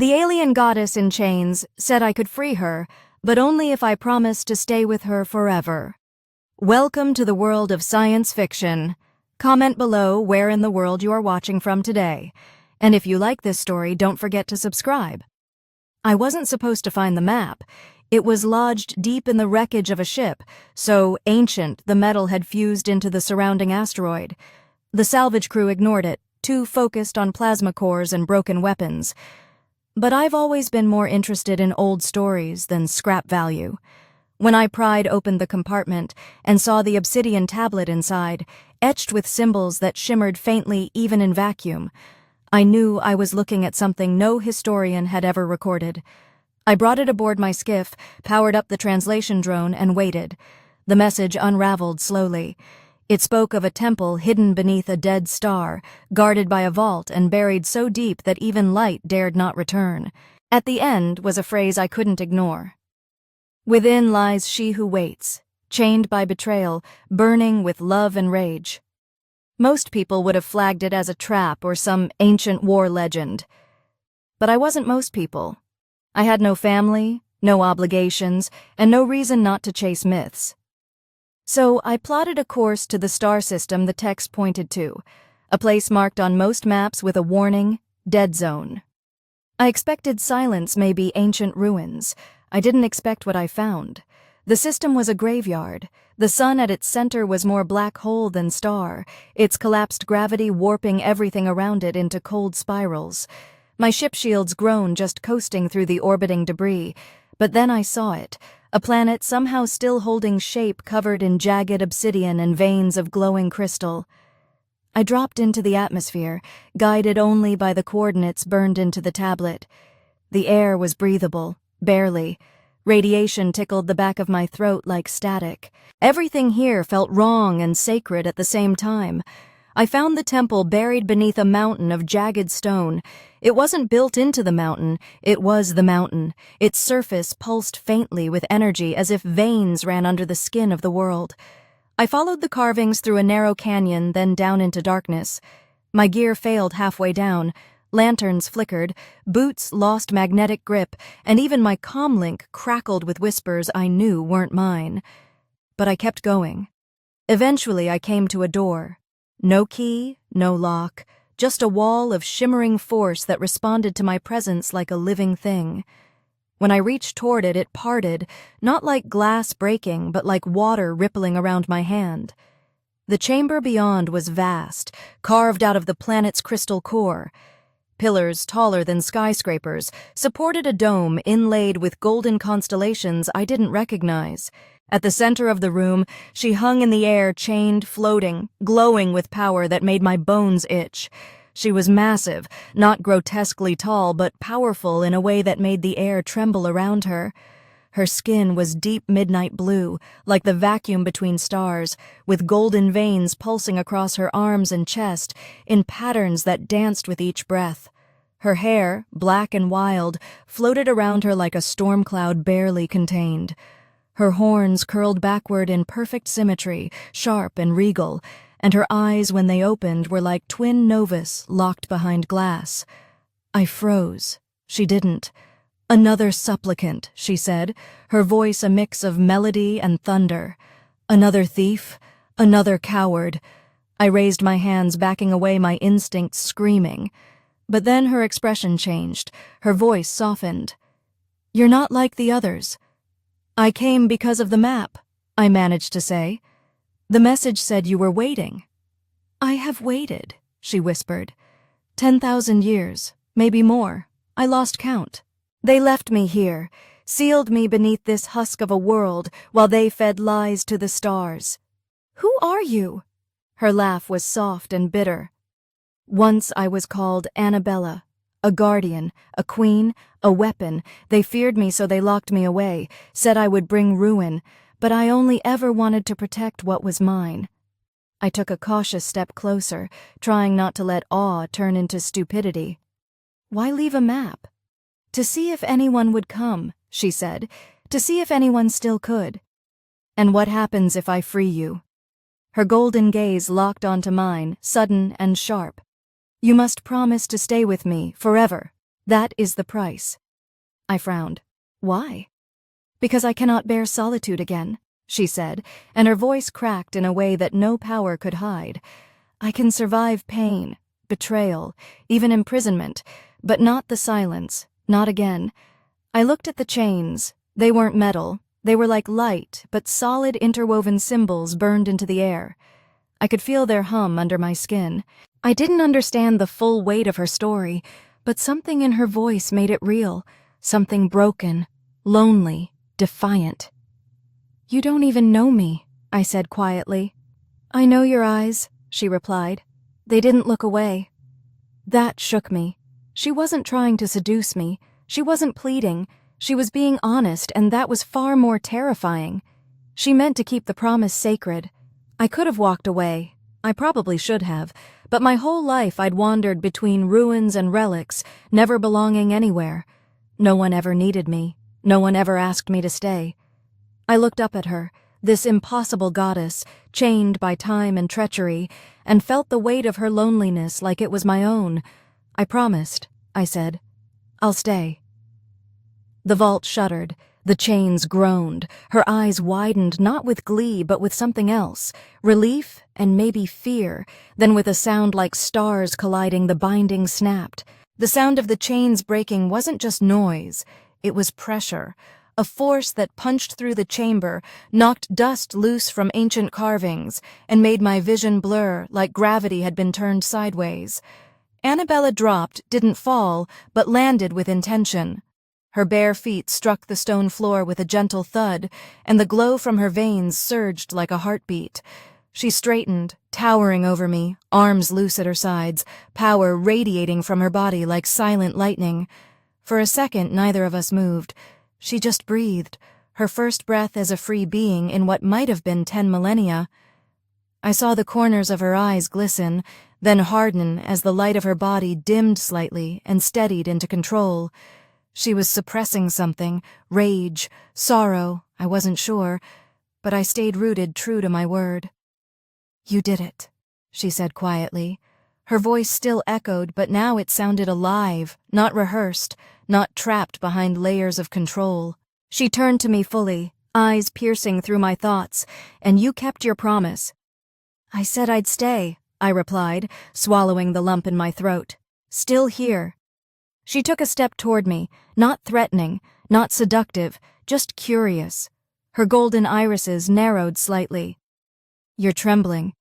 The alien goddess in chains said I could free her, but only if I promised to stay with her forever. Welcome to the world of science fiction. Comment below where in the world you are watching from today. And if you like this story, don't forget to subscribe. I wasn't supposed to find the map. It was lodged deep in the wreckage of a ship, so ancient the metal had fused into the surrounding asteroid. The salvage crew ignored it, too focused on plasma cores and broken weapons. But I've always been more interested in old stories than scrap value. When I pried open the compartment and saw the obsidian tablet inside, etched with symbols that shimmered faintly even in vacuum, I knew I was looking at something no historian had ever recorded. I brought it aboard my skiff, powered up the translation drone, and waited. The message unraveled slowly. It spoke of a temple hidden beneath a dead star, guarded by a vault and buried so deep that even light dared not return. At the end was a phrase I couldn't ignore. Within lies she who waits, chained by betrayal, burning with love and rage. Most people would have flagged it as a trap or some ancient war legend. But I wasn't most people. I had no family, no obligations, and no reason not to chase myths. So I plotted a course to the star system the text pointed to, a place marked on most maps with a warning, dead zone. I expected silence, maybe ancient ruins. I didn't expect what I found. The system was a graveyard. The sun at its center was more black hole than star, its collapsed gravity warping everything around it into cold spirals. My ship shields groaned just coasting through the orbiting debris, but then I saw it, a planet somehow still holding shape covered in jagged obsidian and veins of glowing crystal. I dropped into the atmosphere, guided only by the coordinates burned into the tablet. The air was breathable, barely. Radiation tickled the back of my throat like static. Everything here felt wrong and sacred at the same time. I found the temple buried beneath a mountain of jagged stone. It wasn't built into the mountain, it was the mountain. Its surface pulsed faintly with energy as if veins ran under the skin of the world. I followed the carvings through a narrow canyon, then down into darkness. My gear failed halfway down. Lanterns flickered, boots lost magnetic grip, and even my comlink crackled with whispers I knew weren't mine. But I kept going. Eventually I came to a door. No key, no lock, just a wall of shimmering force that responded to my presence like a living thing. When I reached toward it, it parted, not like glass breaking, but like water rippling around my hand. The chamber beyond was vast, carved out of the planet's crystal core. Pillars taller than skyscrapers supported a dome inlaid with golden constellations I didn't recognize. At the center of the room, she hung in the air, chained, floating, glowing with power that made my bones itch. She was massive, not grotesquely tall, but powerful in a way that made the air tremble around her. Her skin was deep midnight blue, like the vacuum between stars, with golden veins pulsing across her arms and chest in patterns that danced with each breath. Her hair, black and wild, floated around her like a storm cloud barely contained. Her horns curled backward in perfect symmetry, sharp and regal, and her eyes, when they opened, were like twin novus locked behind glass. I froze. She didn't. "Another supplicant," she said, her voice a mix of melody and thunder. "Another thief, another coward." I raised my hands, backing away, my instincts screaming. But then her expression changed, her voice softened. "You're not like the others." "I came because of the map," I managed to say. "The message said you were waiting." "I have waited," she whispered. 10,000 years, maybe more. I lost count. They left me here, sealed me beneath this husk of a world while they fed lies to the stars. "Who are you?" Her laugh was soft and bitter. "Once I was called Annabella, a guardian, a queen, a weapon. They feared me, so they locked me away, said I would bring ruin, but I only ever wanted to protect what was mine." I took a cautious step closer, trying not to let awe turn into stupidity. "Why leave a map?" "To see if anyone would come," she said, "to see if anyone still could." "And what happens if I free you?" Her golden gaze locked onto mine, sudden and sharp. "You must promise to stay with me forever. That is the price. I frowned. Why? Because I cannot bear solitude again, she said, and her voice cracked in a way that no power could hide. I can survive pain, betrayal, even imprisonment, but not the silence, not again. I looked at the chains. They weren't metal. They were like light, but solid interwoven symbols burned into the air. I could feel their hum under my skin. I didn't understand the full weight of her story, but something in her voice made it real, something broken, lonely, defiant. You don't even know me, I said quietly. I know your eyes, she replied. They didn't look away. That shook me. She wasn't trying to seduce me. She wasn't pleading. She was being honest, and that was far more terrifying. She meant to keep the promise sacred. I could have walked away. I probably should have, but my whole life I'd wandered between ruins and relics, never belonging anywhere. No one ever needed me. No one ever asked me to stay. I looked up at her, this impossible goddess, chained by time and treachery, and felt the weight of her loneliness like it was my own. I promised, I said. I'll stay. The vault shuddered. The chains groaned. Her eyes widened not with glee but with something else, relief and maybe fear. Then with a sound like stars colliding, the binding snapped. The sound of the chains breaking wasn't just noise. It was pressure, a force that punched through the chamber, knocked dust loose from ancient carvings, and made my vision blur like gravity had been turned sideways. Annabella dropped, didn't fall, but landed with intention. Her bare feet struck the stone floor with a gentle thud, and the glow from her veins surged like a heartbeat. She straightened, towering over me, arms loose at her sides, power radiating from her body like silent lightning. For a second, neither of us moved. She just breathed, her first breath as a free being in what might have been 10 millennia. I saw the corners of her eyes glisten, then harden as the light of her body dimmed slightly and steadied into control. She was suppressing something, rage, sorrow, I wasn't sure, but I stayed rooted true to my word. You did it, she said quietly. Her voice still echoed, but now it sounded alive, not rehearsed, not trapped behind layers of control. She turned to me fully, eyes piercing through my thoughts, and you kept your promise. I said I'd stay, I replied, swallowing the lump in my throat. Still here. She took a step toward me, not threatening, not seductive, just curious. Her golden irises narrowed slightly. You're trembling.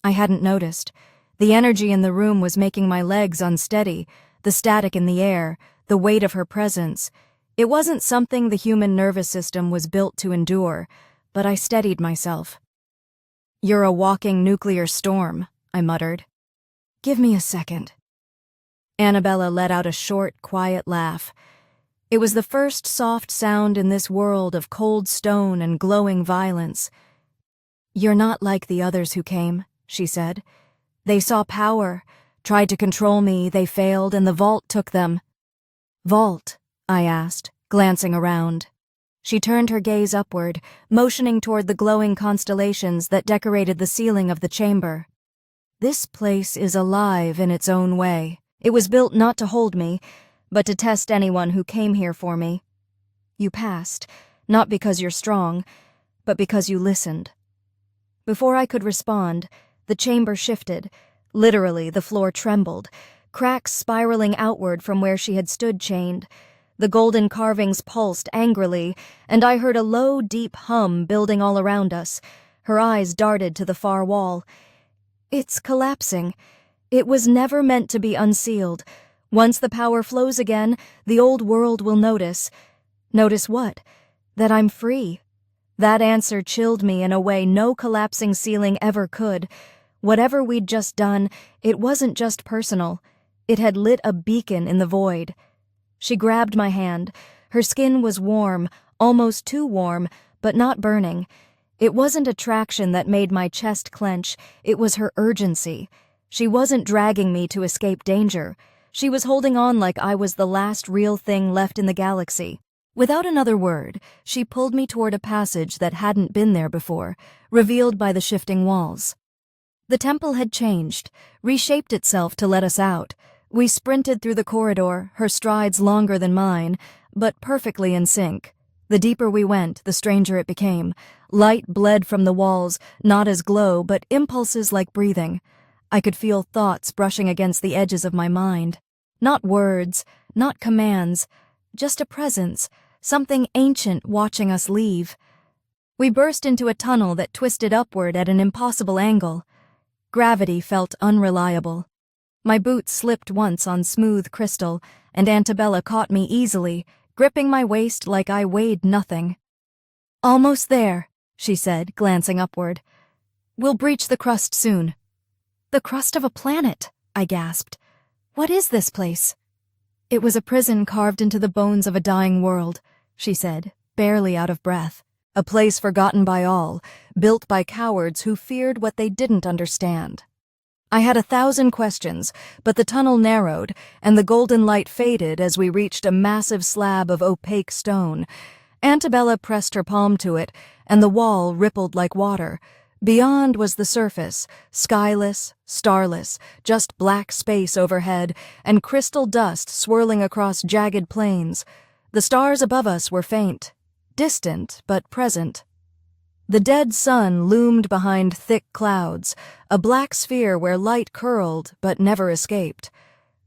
I hadn't noticed. The energy in the room was making my legs unsteady, the static in the air, the weight of her presence. It wasn't something the human nervous system was built to endure, but I steadied myself. You're a walking nuclear storm, I muttered. Give me a second. Annabella let out a short, quiet laugh. It was the first soft sound in this world of cold stone and glowing violence. You're not like the others who came, she said. They saw power, tried to control me, they failed, and the vault took them. Vault? I asked, glancing around. She turned her gaze upward, motioning toward the glowing constellations that decorated the ceiling of the chamber. This place is alive in its own way. It was built not to hold me, but to test anyone who came here for me. You passed, not because you're strong, but because you listened. Before I could respond, the chamber shifted. Literally, the floor trembled, cracks spiraling outward from where she had stood chained. The golden carvings pulsed angrily, and I heard a low, deep hum building all around us. Her eyes darted to the far wall. It's collapsing. It was never meant to be unsealed. Once the power flows again, the old world will notice. Notice what? That I'm free. That answer chilled me in a way no collapsing ceiling ever could. Whatever we'd just done, it wasn't just personal. It had lit a beacon in the void. She grabbed my hand. Her skin was warm, almost too warm, but not burning. It wasn't attraction that made my chest clench. It was her urgency. She wasn't dragging me to escape danger. She was holding on like I was the last real thing left in the galaxy. Without another word, she pulled me toward a passage that hadn't been there before, revealed by the shifting walls. The temple had changed, reshaped itself to let us out. We sprinted through the corridor, her strides longer than mine, but perfectly in sync. The deeper we went, the stranger it became. Light bled from the walls, not as glow, but impulses like breathing. I could feel thoughts brushing against the edges of my mind. Not words, not commands, just a presence, something ancient watching us leave. We burst into a tunnel that twisted upward at an impossible angle. Gravity felt unreliable. My boots slipped once on smooth crystal, and Annabella caught me easily, gripping my waist like I weighed nothing. "Almost there," she said, glancing upward. "We'll breach the crust soon." "The crust of a planet," I gasped. "What is this place?" "It was a prison carved into the bones of a dying world," she said, barely out of breath. "A place forgotten by all, built by cowards who feared what they didn't understand." I had 1,000 questions, but the tunnel narrowed, and the golden light faded as we reached a massive slab of opaque stone. Annabella pressed her palm to it, and the wall rippled like water. Beyond was the surface, skyless, starless, just black space overhead, and crystal dust swirling across jagged plains. The stars above us were faint, distant but present. The dead sun loomed behind thick clouds, a black sphere where light curled but never escaped.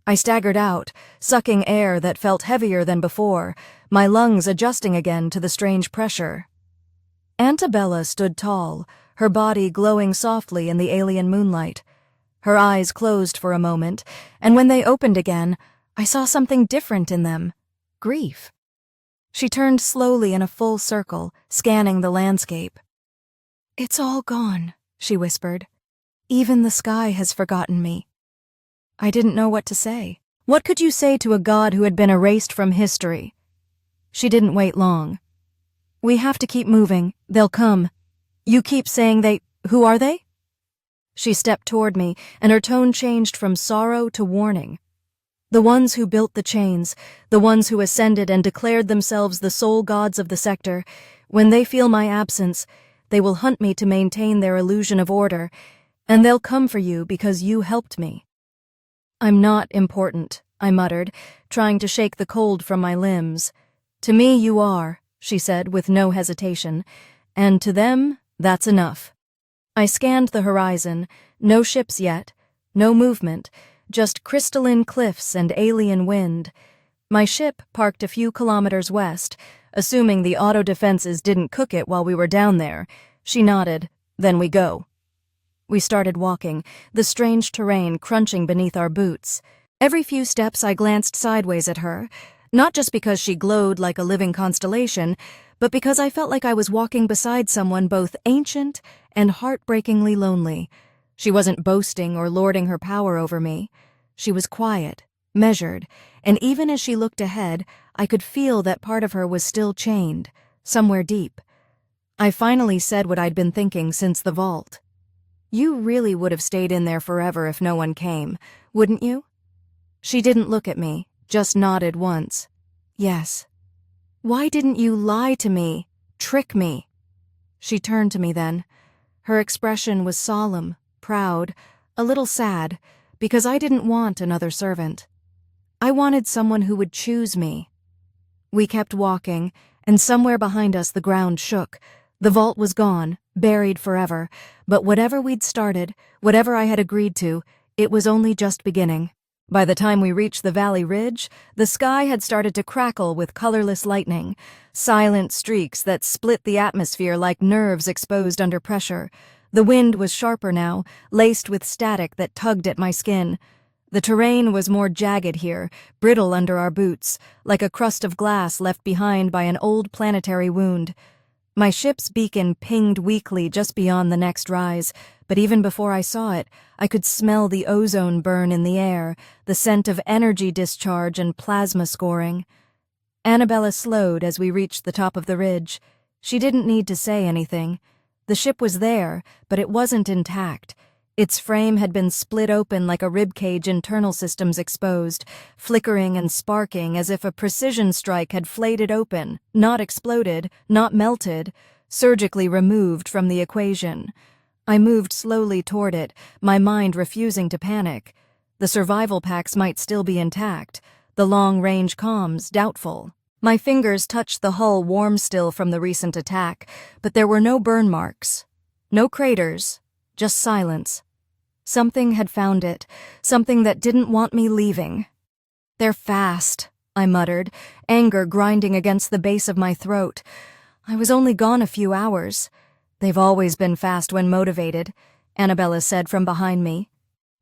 I staggered out, sucking air that felt heavier than before, my lungs adjusting again to the strange pressure. Annabella stood tall, her body glowing softly in the alien moonlight. Her eyes closed for a moment, and when they opened again, I saw something different in them: grief. She turned slowly in a full circle, scanning the landscape. "It's all gone," she whispered. "Even the sky has forgotten me." I didn't know what to say. What could you say to a god who had been erased from history? She didn't wait long. "We have to keep moving. They'll come. You keep saying they— Who are they?" She stepped toward me, and her tone changed from sorrow to warning. "The ones who built the chains, the ones who ascended and declared themselves the sole gods of the sector. When they feel my absence, they will hunt me to maintain their illusion of order, and they'll come for you because you helped me." "I'm not important," I muttered, trying to shake the cold from my limbs. "To me you are," she said with no hesitation, "and to them, that's enough." I scanned the horizon, no ships yet, no movement, just crystalline cliffs and alien wind. My ship parked a few kilometers west, assuming the auto defenses didn't cook it while we were down there. She nodded. "Then we go." We started walking, the strange terrain crunching beneath our boots. Every few steps I glanced sideways at her, not just because she glowed like a living constellation, but because I felt like I was walking beside someone both ancient and heartbreakingly lonely. She wasn't boasting or lording her power over me. She was quiet, measured, and even as she looked ahead, I could feel that part of her was still chained, somewhere deep. I finally said what I'd been thinking since the vault. "You really would have stayed in there forever if no one came, wouldn't you?" She didn't look at me, just nodded once. "Yes." "Why didn't you lie to me, trick me?" She turned to me then. Her expression was solemn, proud, a little sad, because I didn't want another servant. I wanted someone who would choose me. We kept walking, and somewhere behind us the ground shook. The vault was gone, buried forever, but whatever we'd started, whatever I had agreed to, it was only just beginning. By the time we reached the valley ridge, the sky had started to crackle with colorless lightning, silent streaks that split the atmosphere like nerves exposed under pressure. The wind was sharper now, laced with static that tugged at my skin. The terrain was more jagged here, brittle under our boots, like a crust of glass left behind by an old planetary wound. My ship's beacon pinged weakly just beyond the next rise, but even before I saw it, I could smell the ozone burn in the air, the scent of energy discharge and plasma scoring. Annabella slowed as we reached the top of the ridge. She didn't need to say anything. The ship was there, but it wasn't intact. Its frame had been split open like a ribcage, internal systems exposed, flickering and sparking as if a precision strike had flayed it open, not exploded, not melted, surgically removed from the equation. I moved slowly toward it, my mind refusing to panic. The survival packs might still be intact, the long-range comms doubtful. My fingers touched the hull warm still from the recent attack, but there were no burn marks. No craters, just silence. Something had found it, something that didn't want me leaving. "They're fast," I muttered, anger grinding against the base of my throat. I was only gone a few hours. "They've always been fast when motivated," Annabella said from behind me.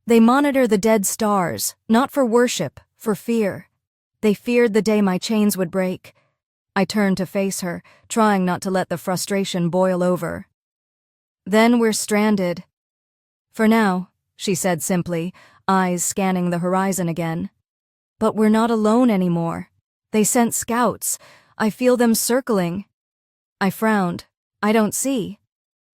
"They monitor the dead stars, not for worship, for fear. They feared the day my chains would break." I turned to face her, trying not to let the frustration boil over. "Then we're stranded." "For now," she said simply, eyes scanning the horizon again. "But we're not alone anymore. They sent scouts. I feel them circling." I frowned. "I don't see."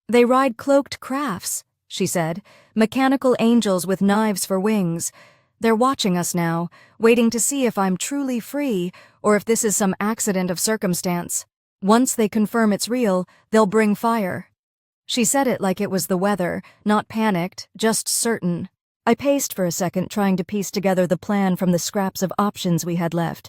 "They ride cloaked crafts," she said, "mechanical angels with knives for wings. They're watching us now, waiting to see if I'm truly free or if this is some accident of circumstance. Once they confirm it's real, they'll bring fire." She said it like it was the weather, not panicked, just certain. I paced for a second, trying to piece together the plan from the scraps of options we had left.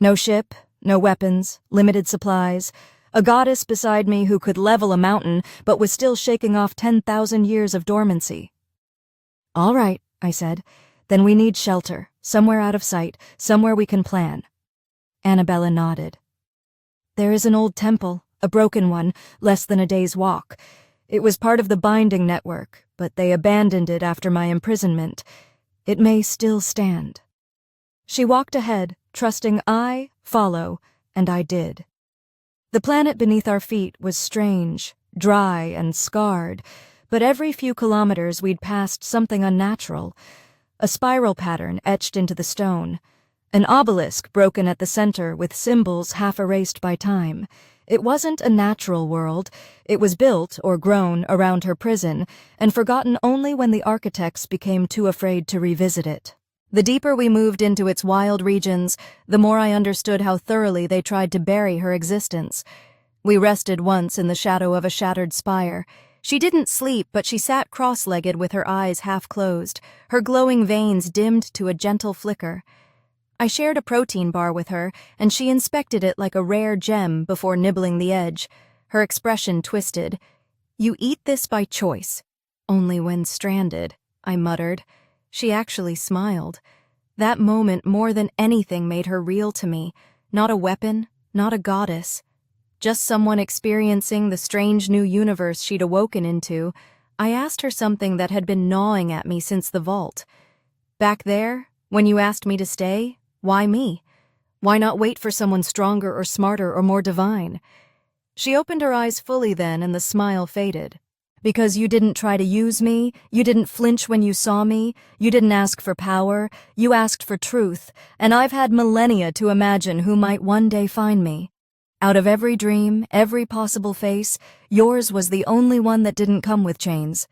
No ship, no weapons, limited supplies, a goddess beside me who could level a mountain but was still shaking off 10,000 years of dormancy. "All right," I said. "Then we need shelter, somewhere out of sight, somewhere we can plan." Annabella nodded. "There is an old temple, a broken one, less than a day's walk. It was part of the binding network, but they abandoned it after my imprisonment. It may still stand." She walked ahead, trusting I follow, and I did. The planet beneath our feet was strange, dry and scarred, but every few kilometers we'd passed something unnatural. A spiral pattern etched into the stone. An obelisk broken at the center with symbols half erased by time. It wasn't a natural world. It was built or grown around her prison, and forgotten only when the architects became too afraid to revisit it. The deeper we moved into its wild regions, the more I understood how thoroughly they tried to bury her existence. We rested once in the shadow of a shattered spire. She didn't sleep, but she sat cross-legged with her eyes half closed, her glowing veins dimmed to a gentle flicker. I shared a protein bar with her, and she inspected it like a rare gem before nibbling the edge. Her expression twisted. "You eat this by choice." "Only when stranded," I muttered. She actually smiled. That moment more than anything made her real to me. Not a weapon, not a goddess. Just someone experiencing the strange new universe she'd awoken into. I asked her something that had been gnawing at me since the vault. "Back there, when you asked me to stay, why me? Why not wait for someone stronger or smarter or more divine?" She opened her eyes fully then, and the smile faded. "Because you didn't try to use me, you didn't flinch when you saw me, you didn't ask for power, you asked for truth, and I've had millennia to imagine who might one day find me. Out of every dream, every possible face, yours was the only one that didn't come with chains.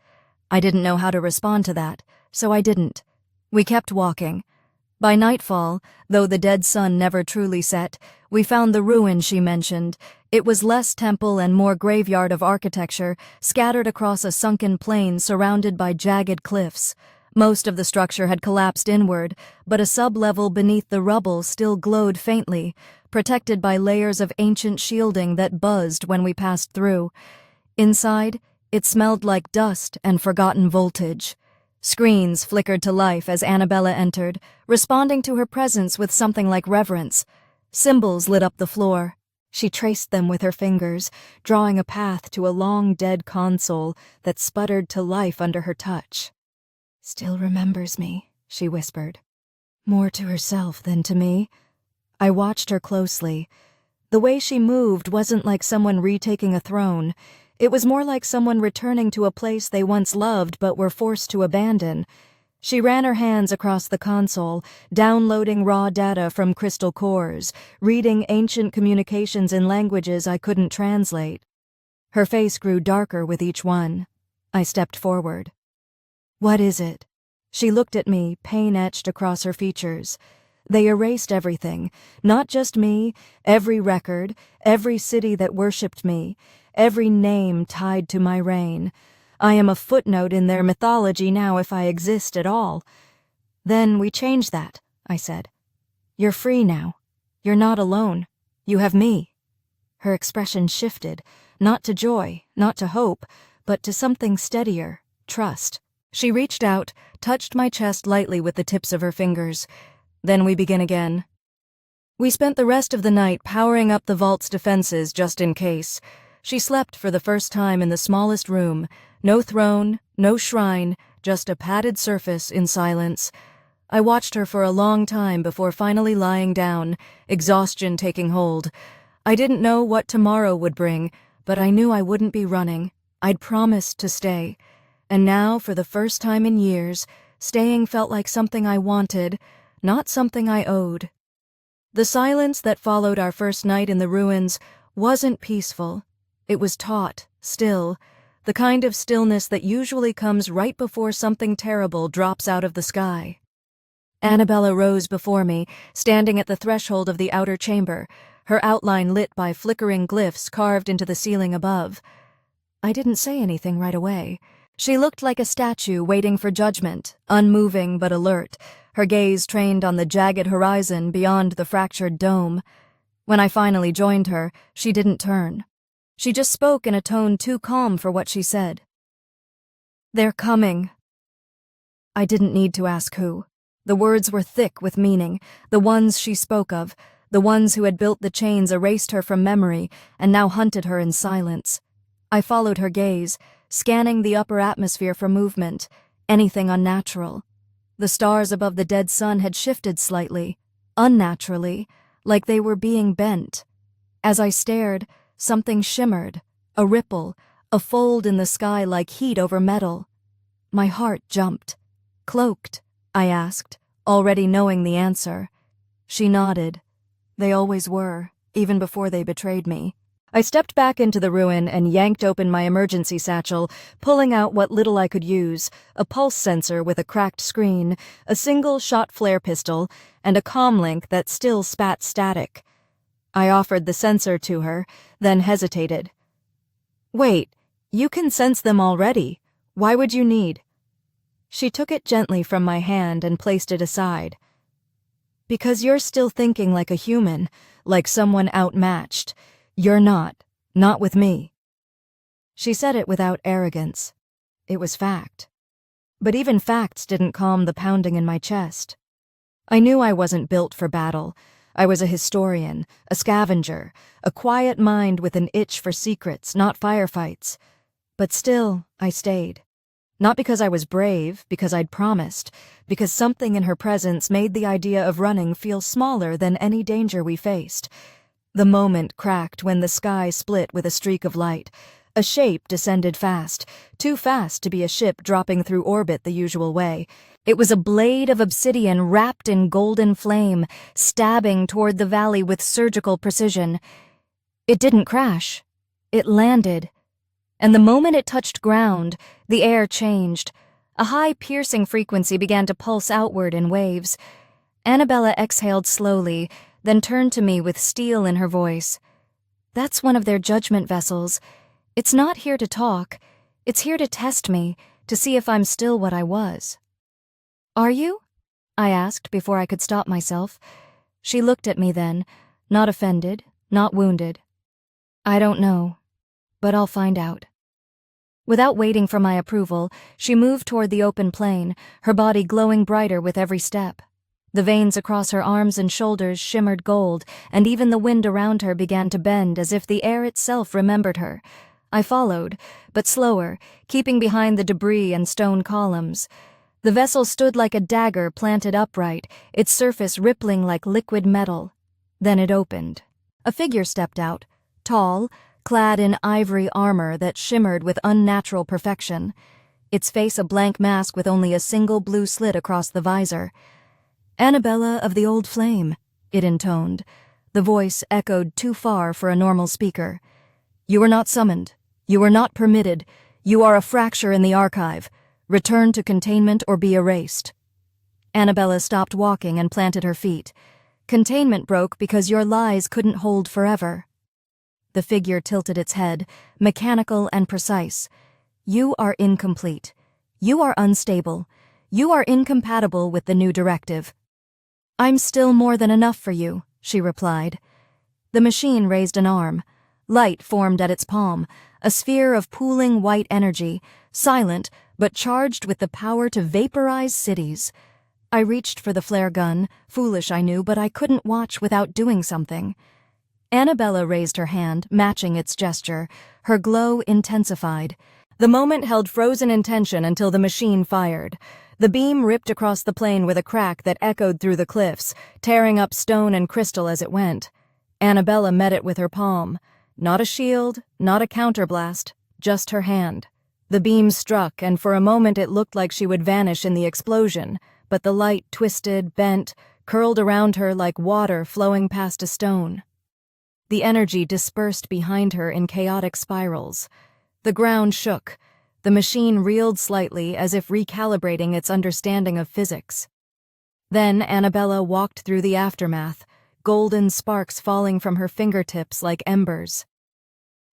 I didn't know how to respond to that, so I didn't." We kept walking. By nightfall, though the dead sun never truly set, we found the ruin she mentioned. It was less temple and more graveyard of architecture, scattered across a sunken plain surrounded by jagged cliffs. Most of the structure had collapsed inward, but a sub-level beneath the rubble still glowed faintly, protected by layers of ancient shielding that buzzed when we passed through. Inside, it smelled like dust and forgotten voltage. Screens flickered to life as Annabella entered, responding to her presence with something like reverence. Symbols lit up the floor. She traced them with her fingers, drawing a path to a long dead console that sputtered to life under her touch. "Still remembers me," she whispered. More to herself than to me. I watched her closely. The way she moved wasn't like someone retaking a throne. It was more like someone returning to a place they once loved but were forced to abandon. She ran her hands across the console, downloading raw data from crystal cores, reading ancient communications in languages I couldn't translate. Her face grew darker with each one. I stepped forward. "What is it?" She looked at me, pain etched across her features. They erased everything, not just me, every record, every city that worshipped me, every name tied to my reign. I am a footnote in their mythology now if I exist at all. "Then we change that," I said. "You're free now. You're not alone. You have me." Her expression shifted, not to joy, not to hope, but to something steadier, trust. She reached out, touched my chest lightly with the tips of her fingers. Then we begin again. We spent the rest of the night powering up the vault's defenses just in case. She slept for the first time in the smallest room. No throne, no shrine, just a padded surface in silence. I watched her for a long time before finally lying down, exhaustion taking hold. I didn't know what tomorrow would bring, but I knew I wouldn't be running. I'd promised to stay. And now, for the first time in years, staying felt like something I wanted, not something I owed. The silence that followed our first night in the ruins wasn't peaceful. It was taut, still, the kind of stillness that usually comes right before something terrible drops out of the sky. Annabella rose before me, standing at the threshold of the outer chamber, her outline lit by flickering glyphs carved into the ceiling above. I didn't say anything right away. She looked like a statue waiting for judgment, unmoving but alert, her gaze trained on the jagged horizon beyond the fractured dome. When I finally joined her, she didn't turn. She just spoke in a tone too calm for what she said. "They're coming." I didn't need to ask who. The words were thick with meaning, the ones she spoke of, the ones who had built the chains erased her from memory and now hunted her in silence. I followed her gaze, scanning the upper atmosphere for movement, anything unnatural. The stars above the dead sun had shifted slightly, unnaturally, like they were being bent. As I stared, something shimmered, a ripple, a fold in the sky like heat over metal. My heart jumped. "Cloaked?" I asked, already knowing the answer. She nodded. They always were, even before they betrayed me. I stepped back into the ruin and yanked open my emergency satchel, pulling out what little I could use, a pulse sensor with a cracked screen, a single-shot flare pistol, and a comlink that still spat static. I offered the sensor to her, then hesitated. "Wait, you can sense them already. Why would you need?" She took it gently from my hand and placed it aside. "Because you're still thinking like a human, like someone outmatched. You're not with me." She said it without arrogance. It was fact. But even facts didn't calm the pounding in my chest. I knew I wasn't built for battle. I was a historian, a scavenger, a quiet mind with an itch for secrets, not firefights. But still, I stayed. Not because I was brave, because I'd promised, because something in her presence made the idea of running feel smaller than any danger we faced. The moment cracked when the sky split with a streak of light. A shape descended fast, too fast to be a ship dropping through orbit the usual way. It was a blade of obsidian wrapped in golden flame, stabbing toward the valley with surgical precision. It didn't crash. It landed. And the moment it touched ground, the air changed. A high piercing frequency began to pulse outward in waves. Annabella exhaled slowly, then turned to me with steel in her voice. "That's one of their judgment vessels. It's not here to talk. It's here to test me, to see if I'm still what I was." "Are you?" I asked before I could stop myself. She looked at me then, not offended, not wounded. "I don't know, but I'll find out." Without waiting for my approval, she moved toward the open plain, her body glowing brighter with every step. The veins across her arms and shoulders shimmered gold, and even the wind around her began to bend as if the air itself remembered her. I followed, but slower, keeping behind the debris and stone columns. The vessel stood like a dagger planted upright, its surface rippling like liquid metal. Then it opened. A figure stepped out, tall, clad in ivory armor that shimmered with unnatural perfection. Its face a blank mask with only a single blue slit across the visor. "Annabella of the Old Flame," it intoned. The voice echoed too far for a normal speaker. "You were not summoned. You were not permitted. You are a fracture in the archive. Return to containment or be erased." Annabella stopped walking and planted her feet. "Containment broke because your lies couldn't hold forever." The figure tilted its head, mechanical and precise. "You are incomplete. You are unstable. You are incompatible with the new directive." "I'm still more than enough for you," she replied. The machine raised an arm. Light formed at its palm, a sphere of pooling white energy, silent but charged with the power to vaporize cities. I reached for the flare gun, foolish I knew, but I couldn't watch without doing something. Annabella raised her hand, matching its gesture. Her glow intensified. The moment held frozen in tension until the machine fired. The beam ripped across the plain with a crack that echoed through the cliffs, tearing up stone and crystal as it went. Annabella met it with her palm. Not a shield, not a counterblast, just her hand. The beam struck, and for a moment it looked like she would vanish in the explosion, but the light twisted, bent, curled around her like water flowing past a stone. The energy dispersed behind her in chaotic spirals. The ground shook. The machine reeled slightly as if recalibrating its understanding of physics. Then Annabella walked through the aftermath, golden sparks falling from her fingertips like embers.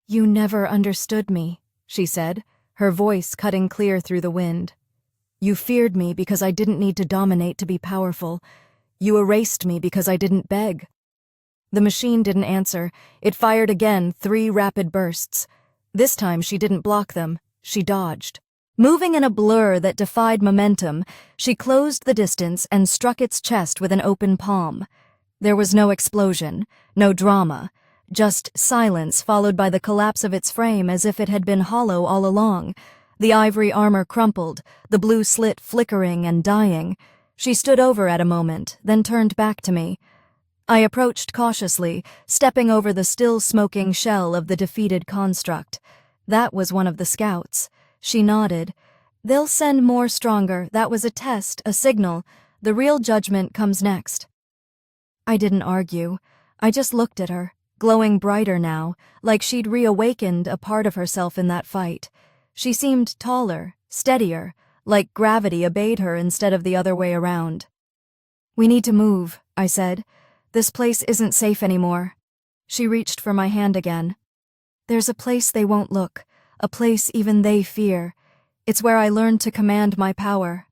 "You never understood me," she said, her voice cutting clear through the wind. "You feared me because I didn't need to dominate to be powerful. You erased me because I didn't beg." The machine didn't answer. It fired again, 3 rapid bursts. This time she didn't block them. She dodged. Moving in a blur that defied momentum, she closed the distance and struck its chest with an open palm. There was no explosion, no drama, just silence followed by the collapse of its frame as if it had been hollow all along. The ivory armor crumpled, the blue slit flickering and dying. She stood over at a moment, then turned back to me. I approached cautiously, stepping over the still smoking shell of the defeated construct. That was one of the scouts. She nodded. "They'll send more stronger. That was a test, a signal. The real judgment comes next." I didn't argue. I just looked at her, glowing brighter now, like she'd reawakened a part of herself in that fight. She seemed taller, steadier, like gravity obeyed her instead of the other way around. "We need to move," I said. "This place isn't safe anymore." She reached for my hand again. "There's a place they won't look, a place even they fear. It's where I learned to command my power."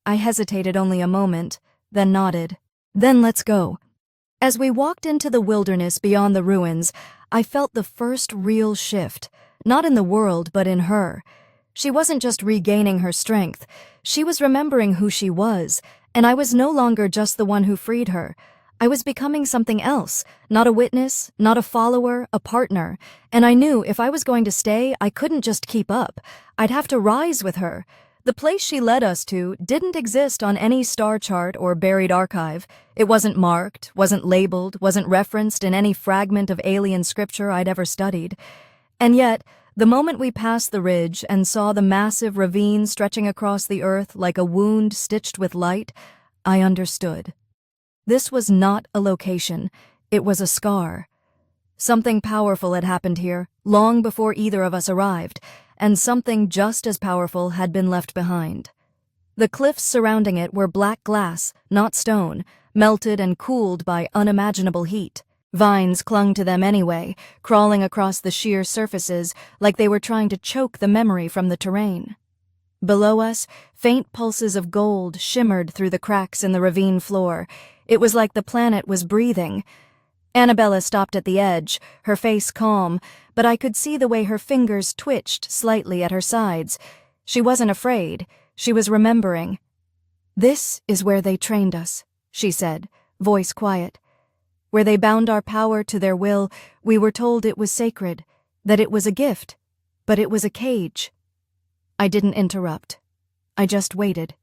I hesitated only a moment, then nodded. "Then let's go." As we walked into the wilderness beyond the ruins, I felt the first real shift, not in the world but in her. She wasn't just regaining her strength, she was remembering who she was, and I was no longer just the one who freed her. I was becoming something else, not a witness, not a follower, a partner, and I knew if I was going to stay, I couldn't just keep up. I'd have to rise with her. The place she led us to didn't exist on any star chart or buried archive. It wasn't marked, wasn't labeled, wasn't referenced in any fragment of alien scripture I'd ever studied. And yet, the moment we passed the ridge and saw the massive ravine stretching across the earth like a wound stitched with light, I understood. This was not a location, it was a scar. Something powerful had happened here, long before either of us arrived, and something just as powerful had been left behind. The cliffs surrounding it were black glass, not stone, melted and cooled by unimaginable heat. Vines clung to them anyway, crawling across the sheer surfaces like they were trying to choke the memory from the terrain. Below us, faint pulses of gold shimmered through the cracks in the ravine floor. It was like the planet was breathing. Annabella stopped at the edge, her face calm, but I could see the way her fingers twitched slightly at her sides. She wasn't afraid. She was remembering. "This is where they trained us," she said, voice quiet. "Where they bound our power to their will, we were told it was sacred, that it was a gift, but it was a cage." I didn't interrupt. I just waited.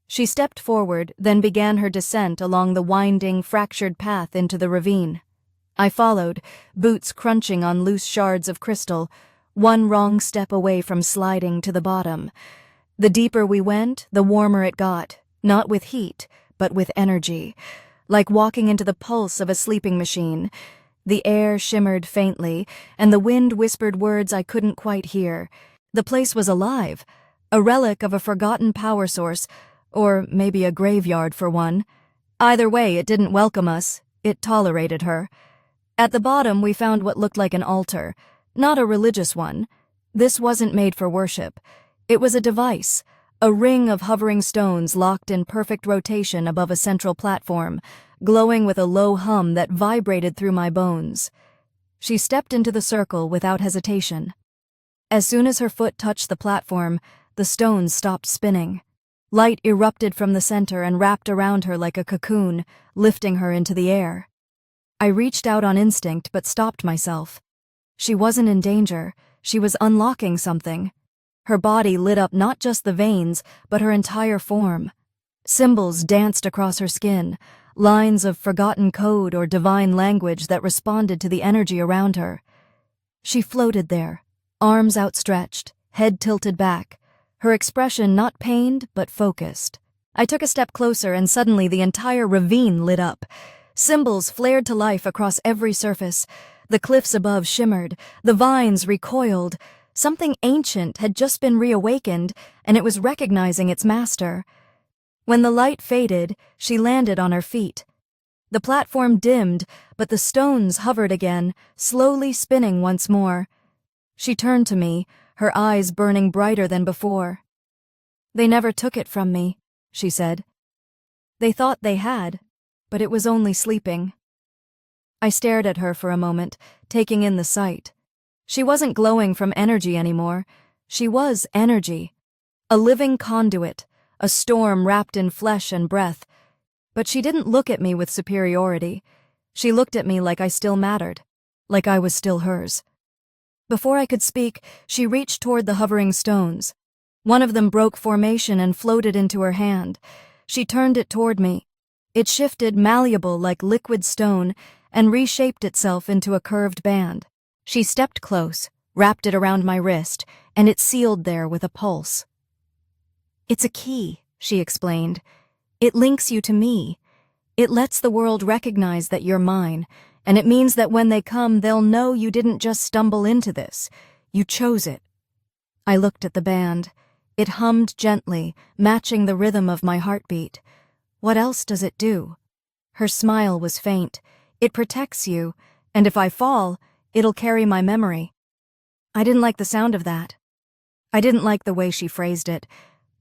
She stepped forward, then began her descent along the winding, fractured path into the ravine. I followed, boots crunching on loose shards of crystal, one wrong step away from sliding to the bottom. The deeper we went, the warmer it got, not with heat, but with energy, like walking into the pulse of a sleeping machine. The air shimmered faintly, and the wind whispered words I couldn't quite hear. The place was alive, a relic of a forgotten power source, or maybe a graveyard for one. Either way, it didn't welcome us. It tolerated her. At the bottom, we found what looked like an altar, not a religious one. This wasn't made for worship. It was a device, A ring of hovering stones locked in perfect rotation above a central platform, glowing with a low hum that vibrated through my bones. She stepped into the circle without hesitation. As soon as her foot touched the platform, the stones stopped spinning. Light erupted from the center and wrapped around her like a cocoon, lifting her into the air. I reached out on instinct but stopped myself. She wasn't in danger. She was unlocking something. Her body lit up not just the veins, but her entire form. Symbols danced across her skin, lines of forgotten code or divine language that responded to the energy around her. She floated there, arms outstretched, head tilted back, her expression not pained but focused. I took a step closer and suddenly the entire ravine lit up. Symbols flared to life across every surface. The cliffs above shimmered, the vines recoiled. Something ancient had just been reawakened, and it was recognizing its master. When the light faded, she landed on her feet. The platform dimmed, but the stones hovered again, slowly spinning once more. She turned to me, her eyes burning brighter than before. "They never took it from me," she said. "They thought they had, but it was only sleeping." I stared at her for a moment, taking in the sight. She wasn't glowing from energy anymore. She was energy. A living conduit, a storm wrapped in flesh and breath. But she didn't look at me with superiority. She looked at me like I still mattered, like I was still hers. Before I could speak, she reached toward the hovering stones. One of them broke formation and floated into her hand. She turned it toward me. It shifted, malleable like liquid stone, and reshaped itself into a curved band. She stepped close, wrapped it around my wrist, and it sealed there with a pulse. "It's a key," she explained. "It links you to me. It lets the world recognize that you're mine, and it means that when they come, they'll know you didn't just stumble into this. You chose it." I looked at the band. It hummed gently, matching the rhythm of my heartbeat. What else does it do? Her smile was faint. "It protects you, and if I fall, it'll carry my memory." I didn't like the sound of that. I didn't like the way she phrased it,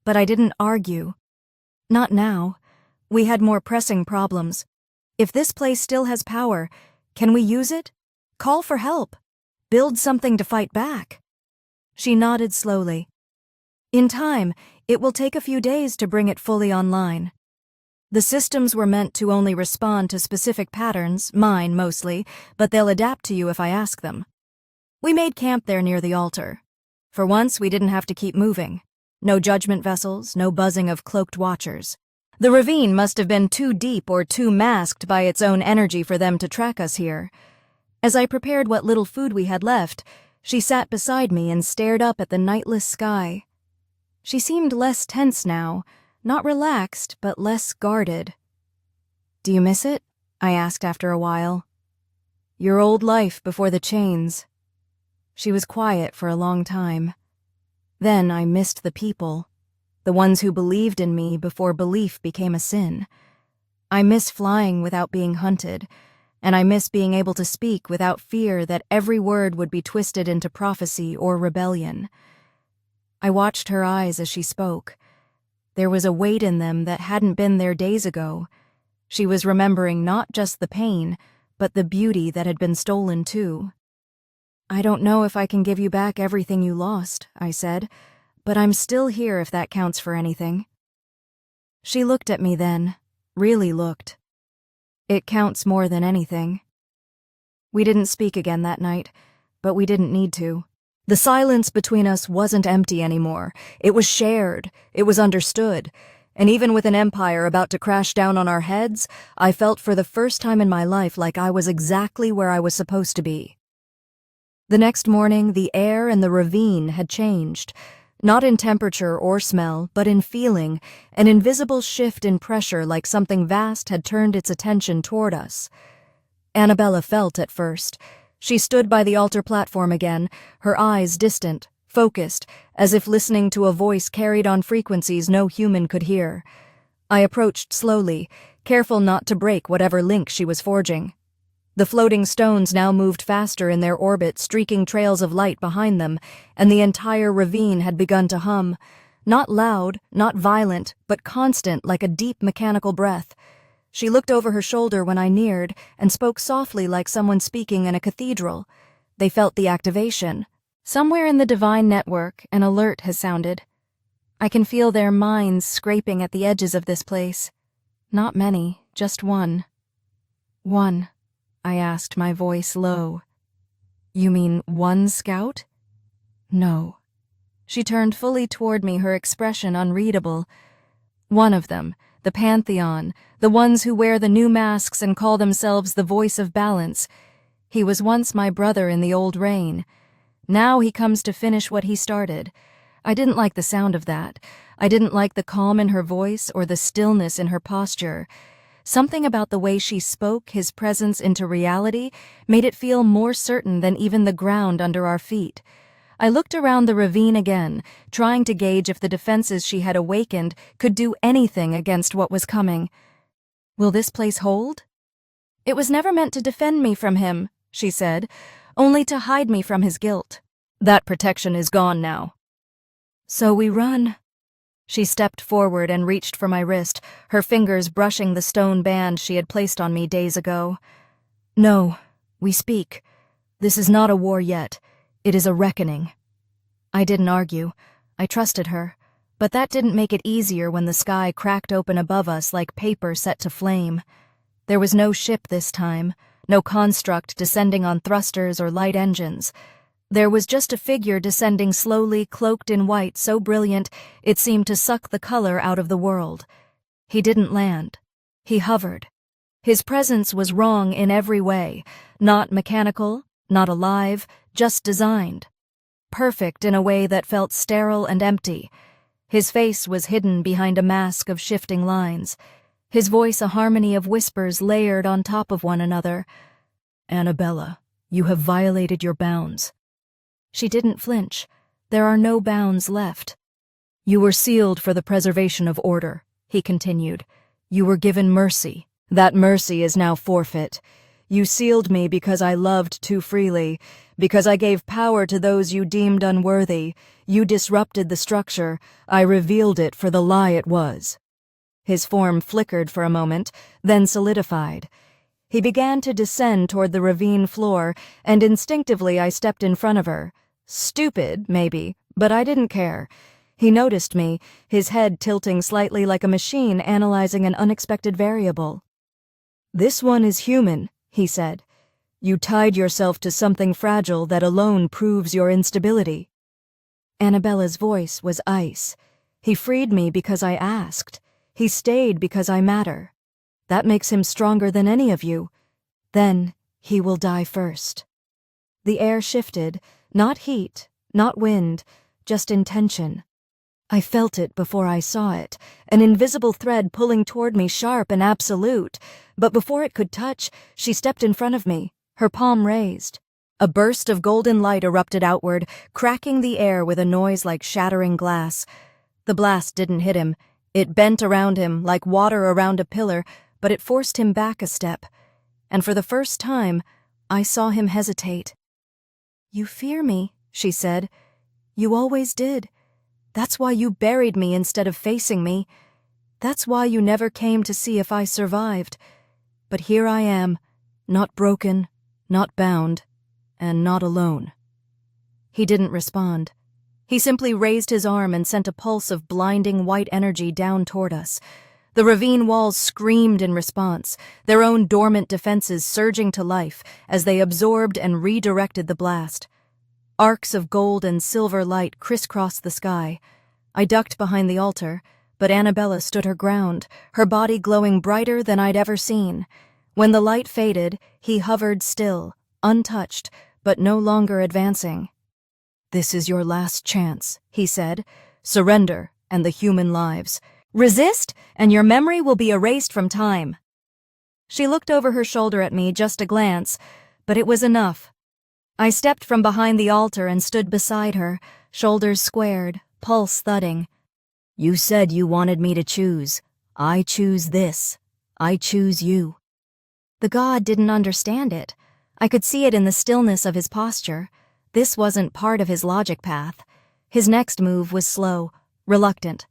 but I didn't argue. Not now. We had more pressing problems. If this place still has power, can we use it? Call for help. Build something to fight back. She nodded slowly. "In time, it will take a few days to bring it fully online. The systems were meant to only respond to specific patterns, mine mostly, but they'll adapt to you if I ask them." We made camp there near the altar. For once, we didn't have to keep moving. No judgment vessels, no buzzing of cloaked watchers. The ravine must have been too deep or too masked by its own energy for them to track us here. As I prepared what little food we had left, she sat beside me and stared up at the nightless sky. She seemed less tense now, not relaxed, but less guarded. "Do you miss it?" I asked after a while. "Your old life before the chains." She was quiet for a long time. Then I missed the people, the ones who believed in me before belief became a sin. I miss flying without being hunted, and I miss being able to speak without fear that every word would be twisted into prophecy or rebellion. I watched her eyes as she spoke. There was a weight in them that hadn't been there days ago. She was remembering not just the pain, but the beauty that had been stolen too. "I don't know if I can give you back everything you lost," I said, "but I'm still here if that counts for anything." She looked at me then, really looked. "It counts more than anything." We didn't speak again that night, but we didn't need to. The silence between us wasn't empty anymore. It was shared, it was understood, and even with an empire about to crash down on our heads, I felt for the first time in my life like I was exactly where I was supposed to be. The next morning, the air in the ravine had changed. Not in temperature or smell, but in feeling, an invisible shift in pressure like something vast had turned its attention toward us. Annabella felt at first. She stood by the altar platform again, her eyes distant, focused, as if listening to a voice carried on frequencies no human could hear. I approached slowly, careful not to break whatever link she was forging. The floating stones now moved faster in their orbit, streaking trails of light behind them, and the entire ravine had begun to hum, Not loud, not violent, but constant like a deep mechanical breath. She looked over her shoulder when I neared and spoke softly like someone speaking in a cathedral. They felt the activation. Somewhere in the divine network, an alert has sounded. I can feel their minds scraping at the edges of this place. Not many, just one. One, I asked, my voice low. You mean one scout? No. She turned fully toward me, her expression unreadable. One of them, the Pantheon, the ones who wear the new masks and call themselves the voice of balance. He was once my brother in the old reign. Now he comes to finish what he started. I didn't like the sound of that. I didn't like the calm in her voice or the stillness in her posture. Something about the way she spoke his presence into reality made it feel more certain than even the ground under our feet. I looked around the ravine again, trying to gauge if the defenses she had awakened could do anything against what was coming. Will this place hold? It was never meant to defend me from him, she said, only to hide me from his guilt. That protection is gone now. So we run. She stepped forward and reached for my wrist, her fingers brushing the stone band she had placed on me days ago. No, we speak. This is not a war yet. It is a reckoning. I didn't argue. I trusted her. But that didn't make it easier when the sky cracked open above us like paper set to flame. There was no ship this time, no construct descending on thrusters or light engines. There was just a figure descending slowly, cloaked in white so brilliant it seemed to suck the color out of the world. He didn't land. He hovered. His presence was wrong in every way, not mechanical, not alive, just designed. Perfect in a way that felt sterile and empty. His face was hidden behind a mask of shifting lines. His voice a harmony of whispers layered on top of one another. Annabella, you have violated your bounds. She didn't flinch. There are no bounds left. You were sealed for the preservation of order, he continued. You were given mercy. That mercy is now forfeit. You sealed me because I loved too freely, because I gave power to those you deemed unworthy. You disrupted the structure. I revealed it for the lie it was. His form flickered for a moment, then solidified. He began to descend toward the ravine floor, and instinctively I stepped in front of her. Stupid, maybe, but I didn't care. He noticed me, his head tilting slightly like a machine analyzing an unexpected variable. This one is human, he said. You tied yourself to something fragile that alone proves your instability. Annabella's voice was ice. He freed me because I asked. He stayed because I matter. That makes him stronger than any of you. Then he will die first. The air shifted, not heat, not wind, just intention. I felt it before I saw it, an invisible thread pulling toward me sharp and absolute, but before it could touch, she stepped in front of me, her palm raised. A burst of golden light erupted outward, cracking the air with a noise like shattering glass. The blast didn't hit him. It bent around him like water around a pillar, but it forced him back a step. And for the first time, I saw him hesitate. You fear me, she said. You always did. That's why you buried me instead of facing me. That's why you never came to see if I survived. But here I am, not broken, not bound, and not alone. He didn't respond. He simply raised his arm and sent a pulse of blinding white energy down toward us. The ravine walls screamed in response, their own dormant defenses surging to life as they absorbed and redirected the blast. Arcs of gold and silver light crisscrossed the sky. I ducked behind the altar, but Annabella stood her ground, her body glowing brighter than I'd ever seen. When the light faded, he hovered still, untouched, but no longer advancing. This is your last chance, he said. Surrender, and the human lives. Resist, and your memory will be erased from time. She looked over her shoulder at me, just a glance, but it was enough. I stepped from behind the altar and stood beside her, shoulders squared, pulse thudding. You said you wanted me to choose. I choose this. I choose you. The god didn't understand it. I could see it in the stillness of his posture. This wasn't part of his logic path. His next move was slow, reluctant.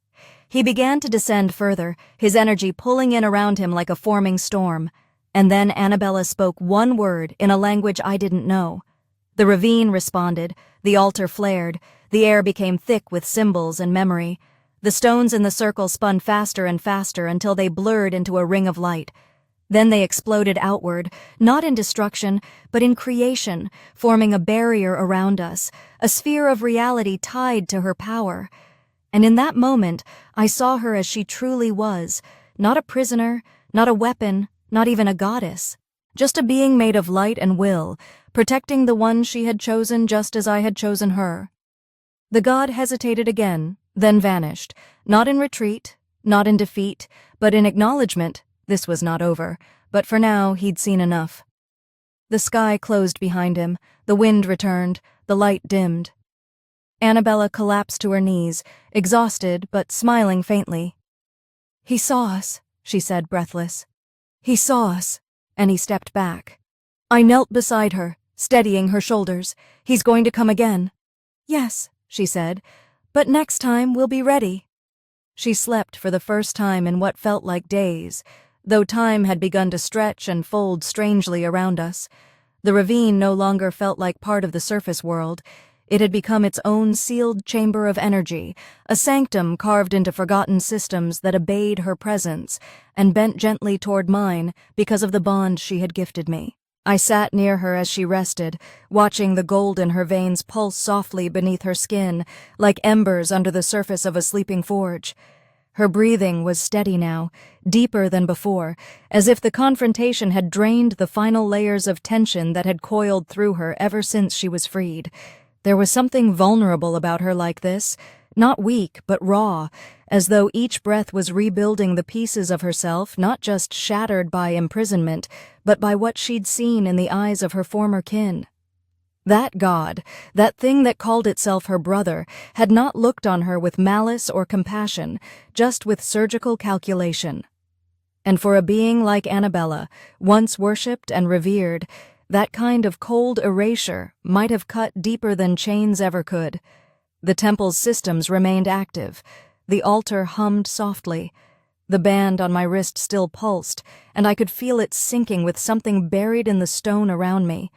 He began to descend further, his energy pulling in around him like a forming storm. And then Annabella spoke one word in a language I didn't know. The ravine responded, the altar flared, the air became thick with symbols and memory. The stones in the circle spun faster and faster until they blurred into a ring of light. Then they exploded outward, not in destruction, but in creation, forming a barrier around us, a sphere of reality tied to her power. And in that moment, I saw her as she truly was, not a prisoner, not a weapon, not even a goddess, just a being made of light and will, protecting the one she had chosen just as I had chosen her. The god hesitated again, then vanished, not in retreat, not in defeat, but in acknowledgement. This was not over, but for now he'd seen enough. The sky closed behind him, the wind returned, the light dimmed. Annabella collapsed to her knees, exhausted but smiling faintly. "He saw us," she said, breathless. "He saw us," and he stepped back. I knelt beside her, steadying her shoulders. "He's going to come again." "Yes," she said, "but next time we'll be ready." She slept for the first time in what felt like days, though time had begun to stretch and fold strangely around us. The ravine no longer felt like part of the surface world. It had become its own sealed chamber of energy, a sanctum carved into forgotten systems that obeyed her presence and bent gently toward mine because of the bond she had gifted me. I sat near her as she rested, watching the gold in her veins pulse softly beneath her skin, like embers under the surface of a sleeping forge. Her breathing was steady now, deeper than before, as if the confrontation had drained the final layers of tension that had coiled through her ever since she was freed. There was something vulnerable about her like this, not weak but raw, as though each breath was rebuilding the pieces of herself, not just shattered by imprisonment, but by what she'd seen in the eyes of her former kin. That god, that thing that called itself her brother, had not looked on her with malice or compassion, just with surgical calculation. And for a being like Annabella, once worshipped and revered, that kind of cold erasure might have cut deeper than chains ever could. The temple's systems remained active. The altar hummed softly. The band on my wrist still pulsed, and I could feel it sinking with something buried in the stone around me.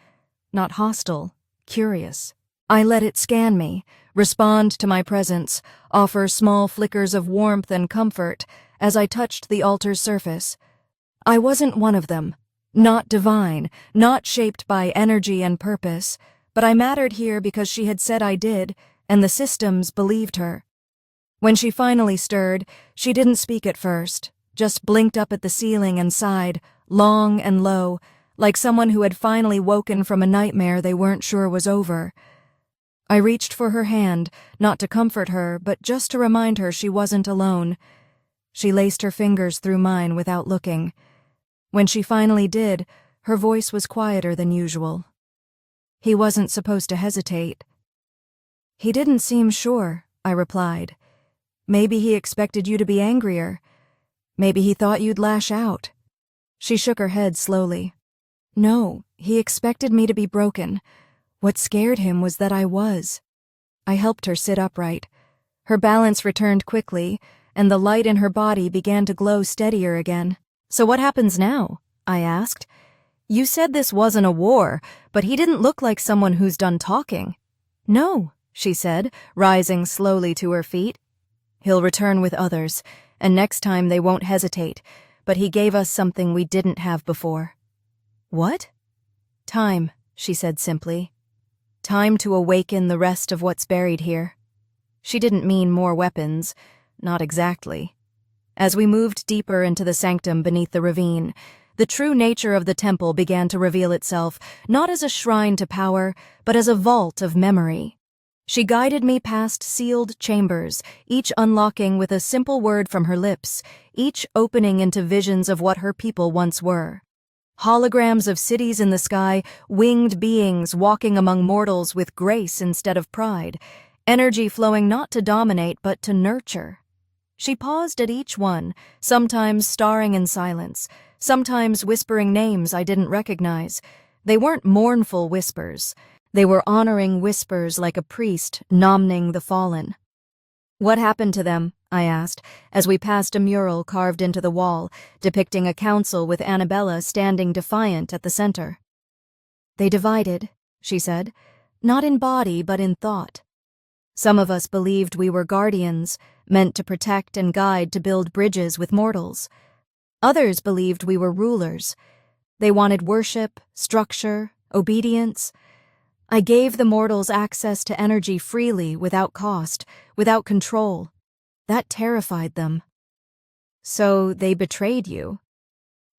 Not hostile, curious. I let it scan me, respond to my presence, offer small flickers of warmth and comfort as I touched the altar's surface. I wasn't one of them, not divine, not shaped by energy and purpose, but I mattered here because she had said I did, and the systems believed her. When she finally stirred, she didn't speak at first, just blinked up at the ceiling and sighed, long and low, like someone who had finally woken from a nightmare they weren't sure was over. I reached for her hand, not to comfort her, but just to remind her she wasn't alone. She laced her fingers through mine without looking. When she finally did, her voice was quieter than usual. "He wasn't supposed to hesitate." "He didn't seem sure," I replied. "Maybe he expected you to be angrier. Maybe he thought you'd lash out." She shook her head slowly. "No, he expected me to be broken. What scared him was that I was." I helped her sit upright. Her balance returned quickly, and the light in her body began to glow steadier again. "So what happens now?" I asked. "You said this wasn't a war, but he didn't look like someone who's done talking." "No," she said, rising slowly to her feet. "He'll return with others, and next time they won't hesitate, but he gave us something we didn't have before." "What?" "Time," she said simply. "Time to awaken the rest of what's buried here." She didn't mean more weapons, not exactly. As we moved deeper into the sanctum beneath the ravine, the true nature of the temple began to reveal itself, not as a shrine to power, but as a vault of memory. She guided me past sealed chambers, each unlocking with a simple word from her lips, each opening into visions of what her people once were. Holograms of cities in the sky, winged beings walking among mortals with grace instead of pride, energy flowing not to dominate but to nurture. She paused at each one, sometimes starring in silence, sometimes whispering names I didn't recognize. They weren't mournful whispers. They were honoring whispers like a priest nominating the fallen. "What happened to them?" I asked, as we passed a mural carved into the wall, depicting a council with Annabella standing defiant at the center. "They divided," she said, "not in body but in thought. Some of us believed we were guardians, meant to protect and guide to build bridges with mortals. Others believed we were rulers. They wanted worship, structure, obedience. I gave the mortals access to energy freely, without cost, without control. That terrified them." "So they betrayed you?"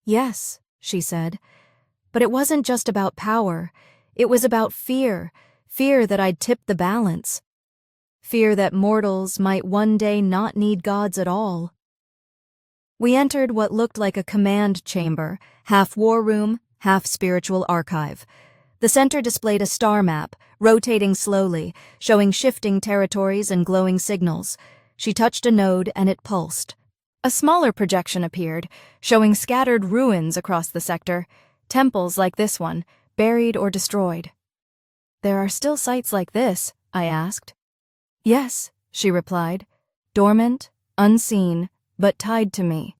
"Yes," she said. "But it wasn't just about power. It was about fear that I'd tip the balance. Fear that mortals might one day not need gods at all." We entered what looked like a command chamber, half war room, half spiritual archive. The center displayed a star map, rotating slowly, showing shifting territories and glowing signals. She touched a node and it pulsed. A smaller projection appeared, showing scattered ruins across the sector, temples like this one, buried or destroyed. "There are still sites like this?" I asked. "Yes," she replied, "dormant, unseen, but tied to me.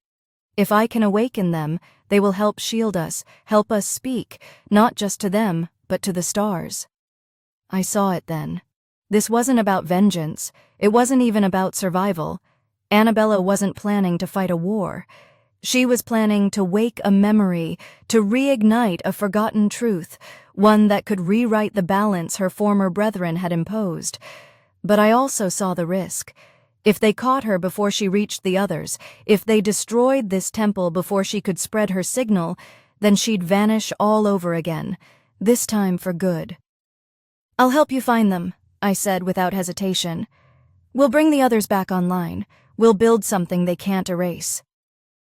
If I can awaken them, they will help shield us, help us speak, not just to them, but to the stars." I saw it then. This wasn't about vengeance. It wasn't even about survival. Annabella wasn't planning to fight a war. She was planning to wake a memory, to reignite a forgotten truth, one that could rewrite the balance her former brethren had imposed. But I also saw the risk. If they caught her before she reached the others, if they destroyed this temple before she could spread her signal, then she'd vanish all over again, this time for good. "I'll help you find them," I said without hesitation. "We'll bring the others back online. We'll build something they can't erase."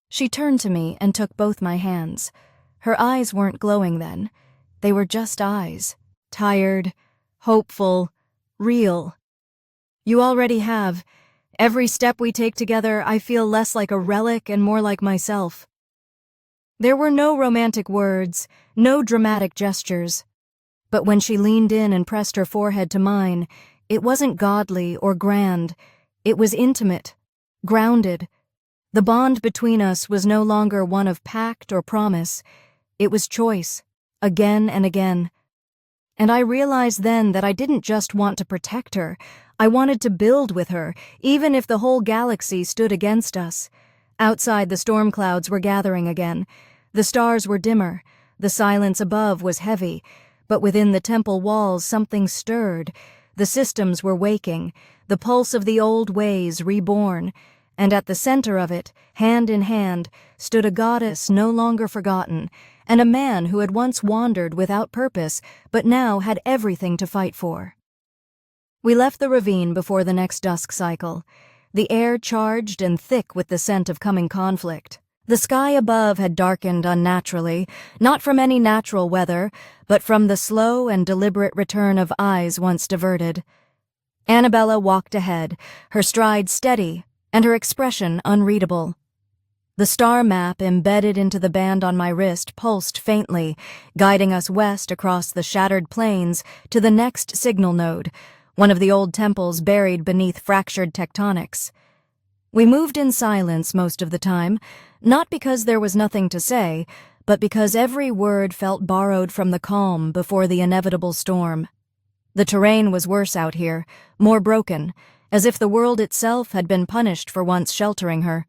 She turned to me and took both my hands. Her eyes weren't glowing then. They were just eyes. Tired, hopeful, real. "You already have. Every step we take together, I feel less like a relic and more like myself." There were no romantic words, no dramatic gestures. But when she leaned in and pressed her forehead to mine, it wasn't godly or grand. It was intimate, grounded. The bond between us was no longer one of pact or promise. It was choice, again and again. And I realized then that I didn't just want to protect her. I wanted to build with her, even if the whole galaxy stood against us. Outside, the storm clouds were gathering again. The stars were dimmer. The silence above was heavy. But within the temple walls, something stirred. The systems were waking, the pulse of the old ways reborn. And at the center of it, hand in hand, stood a goddess no longer forgotten, and a man who had once wandered without purpose, but now had everything to fight for. We left the ravine before the next dusk cycle, the air charged and thick with the scent of coming conflict. The sky above had darkened unnaturally, not from any natural weather, but from the slow and deliberate return of eyes once diverted. Annabella walked ahead, her stride steady, and her expression unreadable. The star map embedded into the band on my wrist pulsed faintly, guiding us west across the shattered plains to the next signal node, one of the old temples buried beneath fractured tectonics. We moved in silence most of the time, not because there was nothing to say, but because every word felt borrowed from the calm before the inevitable storm. The terrain was worse out here, more broken, as if the world itself had been punished for once sheltering her.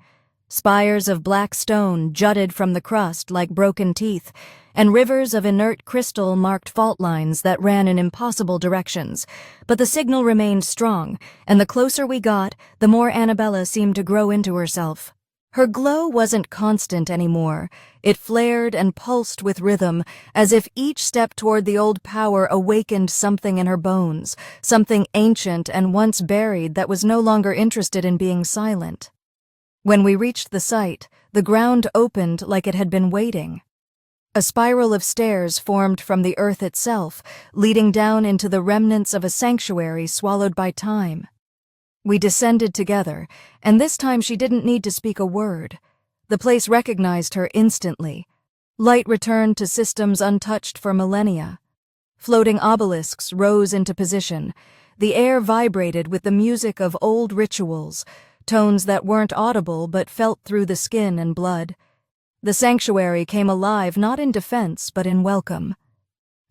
Spires of black stone jutted from the crust like broken teeth, and rivers of inert crystal marked fault lines that ran in impossible directions. But the signal remained strong, and the closer we got, the more Annabella seemed to grow into herself. Her glow wasn't constant anymore. It flared and pulsed with rhythm, as if each step toward the old power awakened something in her bones, something ancient and once buried that was no longer interested in being silent. When we reached the site, the ground opened like it had been waiting. A spiral of stairs formed from the earth itself, leading down into the remnants of a sanctuary swallowed by time. We descended together, and this time she didn't need to speak a word. The place recognized her instantly. Light returned to systems untouched for millennia. Floating obelisks rose into position. The air vibrated with the music of old rituals, tones that weren't audible but felt through the skin and blood. The sanctuary came alive not in defense but in welcome.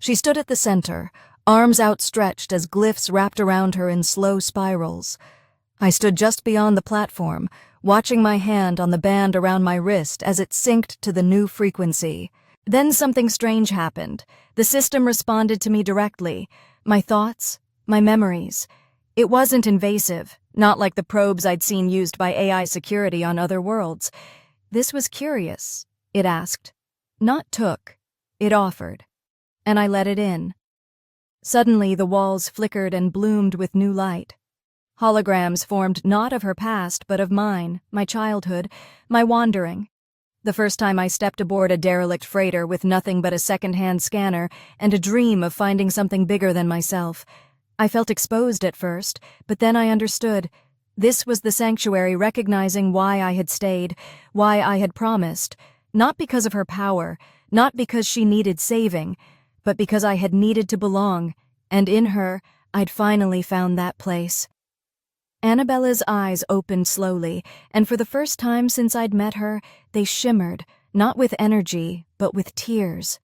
She stood at the center, arms outstretched as glyphs wrapped around her in slow spirals. I stood just beyond the platform, watching my hand on the band around my wrist as it synced to the new frequency. Then something strange happened. The system responded to me directly. My thoughts, my memories. It wasn't invasive, not like the probes I'd seen used by AI security on other worlds. This was curious, it asked. Not took, it offered. And I let it in. Suddenly the walls flickered and bloomed with new light. Holograms formed not of her past but of mine, my childhood, my wandering. The first time I stepped aboard a derelict freighter with nothing but a second-hand scanner and a dream of finding something bigger than myself. I felt exposed at first, but then I understood. This was the sanctuary recognizing why I had stayed, why I had promised, not because of her power, not because she needed saving, but because I had needed to belong, and in her, I'd finally found that place. Annabella's eyes opened slowly, and for the first time since I'd met her, they shimmered, not with energy, but with tears.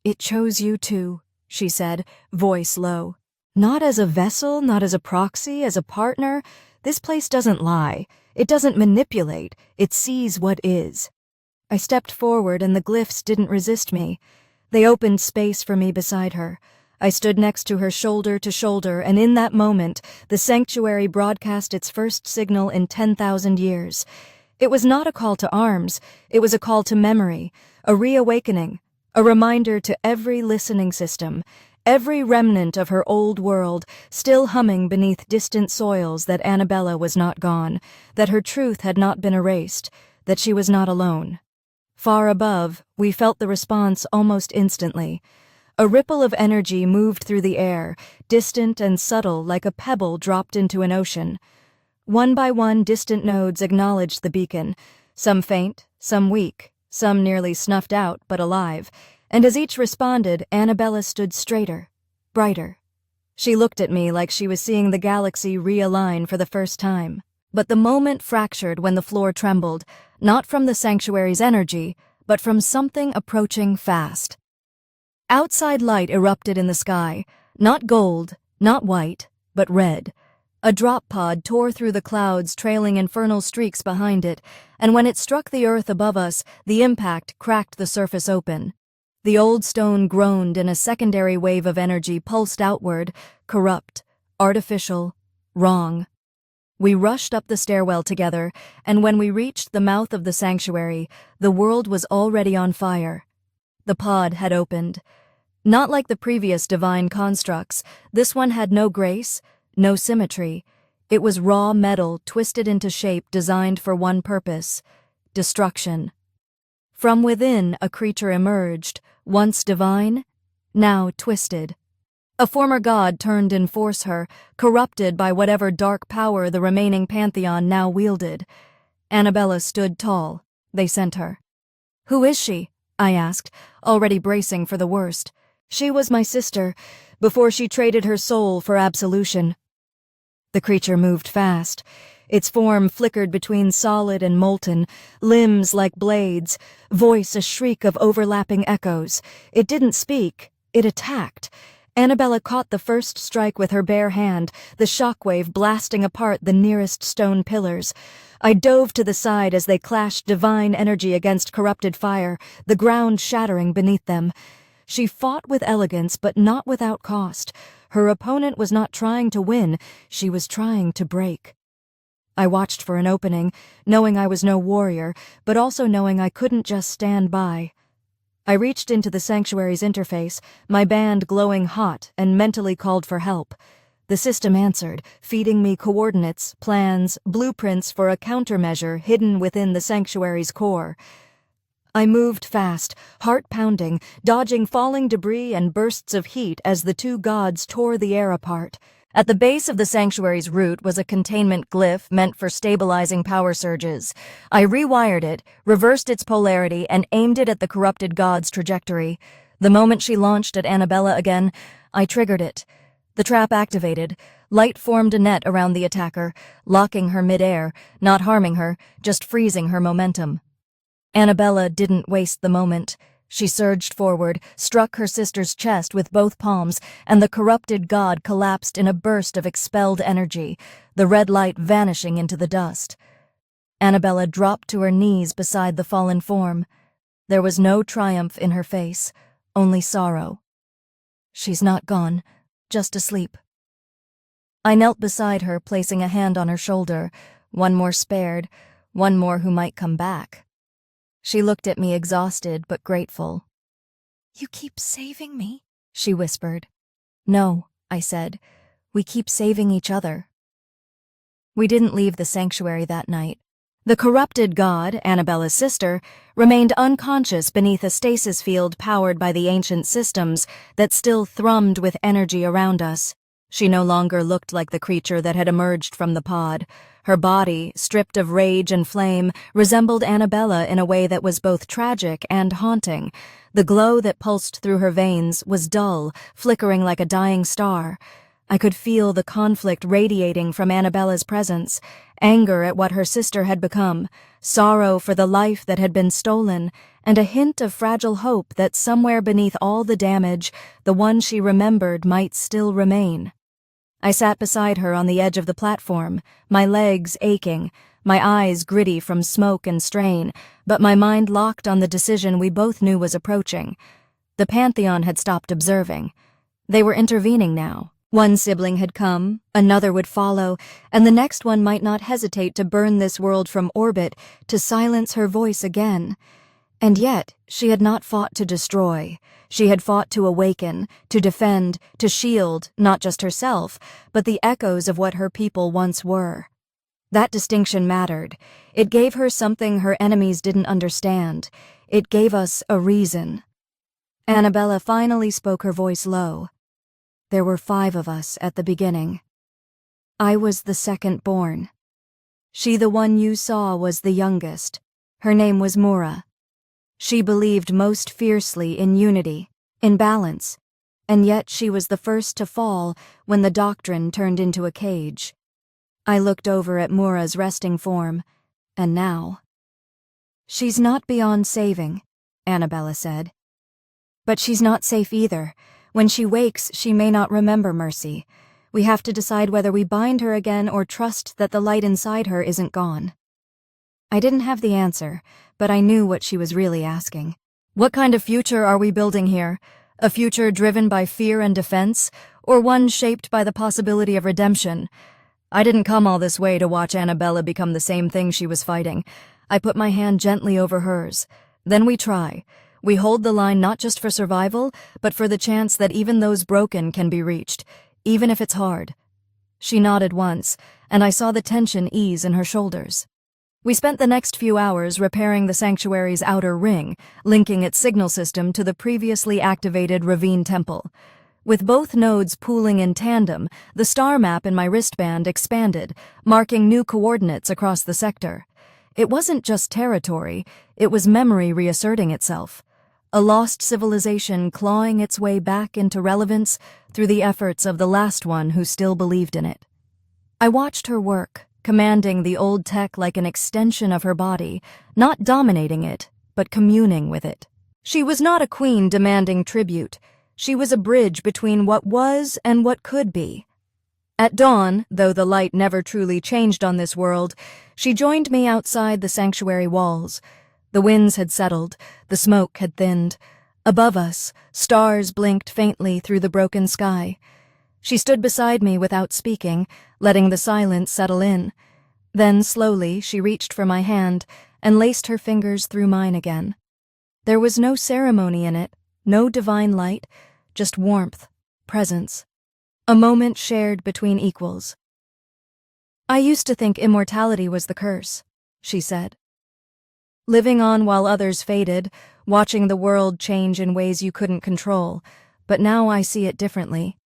"It chose you too," she said, voice low. "Not as a vessel, not as a proxy, as a partner. This place doesn't lie. It doesn't manipulate. It sees what is." I stepped forward and the glyphs didn't resist me. They opened space for me beside her. I stood next to her shoulder to shoulder, and in that moment, the sanctuary broadcast its first signal in 10,000 years. It was not a call to arms. It was a call to memory, a reawakening, a reminder to every listening system, every remnant of her old world, still humming beneath distant soils, that Annabella was not gone, that her truth had not been erased, that she was not alone. Far above, we felt the response almost instantly. A ripple of energy moved through the air, distant and subtle like a pebble dropped into an ocean. One by one, distant nodes acknowledged the beacon, some faint, some weak, some nearly snuffed out but alive, and as each responded, Annabella stood straighter, brighter. She looked at me like she was seeing the galaxy realign for the first time. But the moment fractured when the floor trembled, not from the sanctuary's energy, but from something approaching fast. Outside light erupted in the sky, not gold, not white, but red. A drop pod tore through the clouds, trailing infernal streaks behind it, and when it struck the earth above us, the impact cracked the surface open. The old stone groaned and a secondary wave of energy pulsed outward, corrupt, artificial, wrong. We rushed up the stairwell together, and when we reached the mouth of the sanctuary, the world was already on fire. The pod had opened. Not like the previous divine constructs, this one had no grace, no symmetry. It was raw metal twisted into shape designed for one purpose: destruction. From within, a creature emerged, once divine, now twisted. A former god turned in force her, corrupted by whatever dark power the remaining pantheon now wielded. Annabella stood tall. They sent her. "Who is she?" I asked, already bracing for the worst. "She was my sister, before she traded her soul for absolution." The creature moved fast. Its form flickered between solid and molten, limbs like blades, voice a shriek of overlapping echoes. It didn't speak, it attacked. Annabella caught the first strike with her bare hand, the shockwave blasting apart the nearest stone pillars. I dove to the side as they clashed divine energy against corrupted fire, the ground shattering beneath them. She fought with elegance, but not without cost. Her opponent was not trying to win, she was trying to break. I watched for an opening, knowing I was no warrior, but also knowing I couldn't just stand by. I reached into the sanctuary's interface, my band glowing hot, and mentally called for help. The system answered, feeding me coordinates, plans, blueprints for a countermeasure hidden within the sanctuary's core. I moved fast, heart pounding, dodging falling debris and bursts of heat as the two gods tore the air apart. At the base of the sanctuary's root was a containment glyph meant for stabilizing power surges. I rewired it, reversed its polarity, and aimed it at the corrupted god's trajectory. The moment she launched at Annabella again, I triggered it. The trap activated. Light formed a net around the attacker, locking her midair, not harming her, just freezing her momentum. Annabella didn't waste the moment. She surged forward, struck her sister's chest with both palms, and the corrupted god collapsed in a burst of expelled energy, the red light vanishing into the dust. Annabella dropped to her knees beside the fallen form. There was no triumph in her face, only sorrow. She's not gone, just asleep. I knelt beside her, placing a hand on her shoulder, one more spared, one more who might come back. She looked at me exhausted but grateful. "You keep saving me," she whispered. "No," I said. "We keep saving each other." We didn't leave the sanctuary that night. The corrupted god, Annabella's sister, remained unconscious beneath a stasis field powered by the ancient systems that still thrummed with energy around us. She no longer looked like the creature that had emerged from the pod. Her body, stripped of rage and flame, resembled Annabella in a way that was both tragic and haunting. The glow that pulsed through her veins was dull, flickering like a dying star. I could feel the conflict radiating from Annabella's presence, anger at what her sister had become, sorrow for the life that had been stolen, and a hint of fragile hope that somewhere beneath all the damage, the one she remembered might still remain. I sat beside her on the edge of the platform, my legs aching, my eyes gritty from smoke and strain, but my mind locked on the decision we both knew was approaching. The Pantheon had stopped observing. They were intervening now. One sibling had come, another would follow, and the next one might not hesitate to burn this world from orbit, to silence her voice again. And yet, she had not fought to destroy. She had fought to awaken, to defend, to shield, not just herself, but the echoes of what her people once were. That distinction mattered. It gave her something her enemies didn't understand. It gave us a reason. Annabella finally spoke, her voice low. There were 5 of us at the beginning. I was the second born. She, the one you saw, was the youngest. Her name was Mura. She believed most fiercely in unity, in balance, and yet she was the first to fall when the doctrine turned into a cage. I looked over at Mura's resting form, and now. She's not beyond saving, Annabella said. But she's not safe either. When she wakes, she may not remember mercy. We have to decide whether we bind her again or trust that the light inside her isn't gone. I didn't have the answer, but I knew what she was really asking. What kind of future are we building here? A future driven by fear and defense, or one shaped by the possibility of redemption? I didn't come all this way to watch Annabella become the same thing she was fighting. I put my hand gently over hers. Then we try. We hold the line not just for survival, but for the chance that even those broken can be reached, even if it's hard. She nodded once, and I saw the tension ease in her shoulders. We spent the next few hours repairing the sanctuary's outer ring, linking its signal system to the previously activated Ravine Temple. With both nodes pooling in tandem, the star map in my wristband expanded, marking new coordinates across the sector. It wasn't just territory, it was memory reasserting itself. A lost civilization clawing its way back into relevance through the efforts of the last one who still believed in it. I watched her work, commanding the old tech like an extension of her body, not dominating it, but communing with it. She was not a queen demanding tribute. She was a bridge between what was and what could be. At dawn, though the light never truly changed on this world, she joined me outside the sanctuary walls. The winds had settled, the smoke had thinned. Above us, stars blinked faintly through the broken sky. She stood beside me without speaking, letting the silence settle in. Then, slowly, she reached for my hand and laced her fingers through mine again. There was no ceremony in it, no divine light, just warmth, presence. A moment shared between equals. I used to think immortality was the curse, she said. Living on while others faded, watching the world change in ways you couldn't control, but now I see it differently.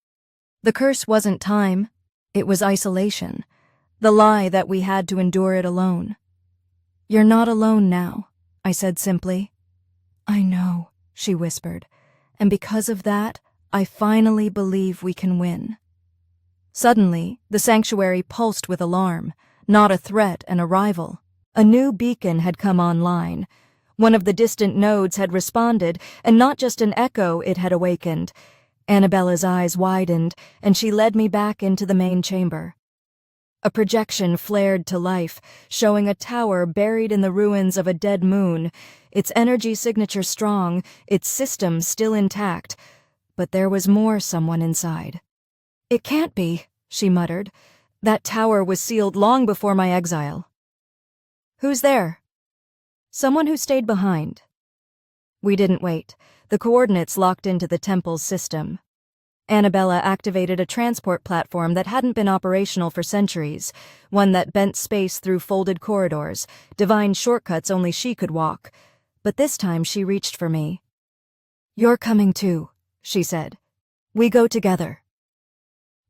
The curse wasn't time, it was isolation, the lie that we had to endure it alone. You're not alone now, I said simply. I know, she whispered, and because of that, I finally believe we can win. Suddenly, the sanctuary pulsed with alarm, not a threat, an arrival. A new beacon had come online. One of the distant nodes had responded, and not just an echo it had awakened. Annabella's eyes widened, and she led me back into the main chamber. A projection flared to life, showing a tower buried in the ruins of a dead moon, its energy signature strong, its system still intact. But there was more someone inside. "It can't be," she muttered. "That tower was sealed long before my exile." "Who's there?" "Someone who stayed behind." We didn't wait. The coordinates locked into the temple's system. Annabella activated a transport platform that hadn't been operational for centuries, one that bent space through folded corridors, divine shortcuts only she could walk. But this time she reached for me. "You're coming too," she said. "We go together."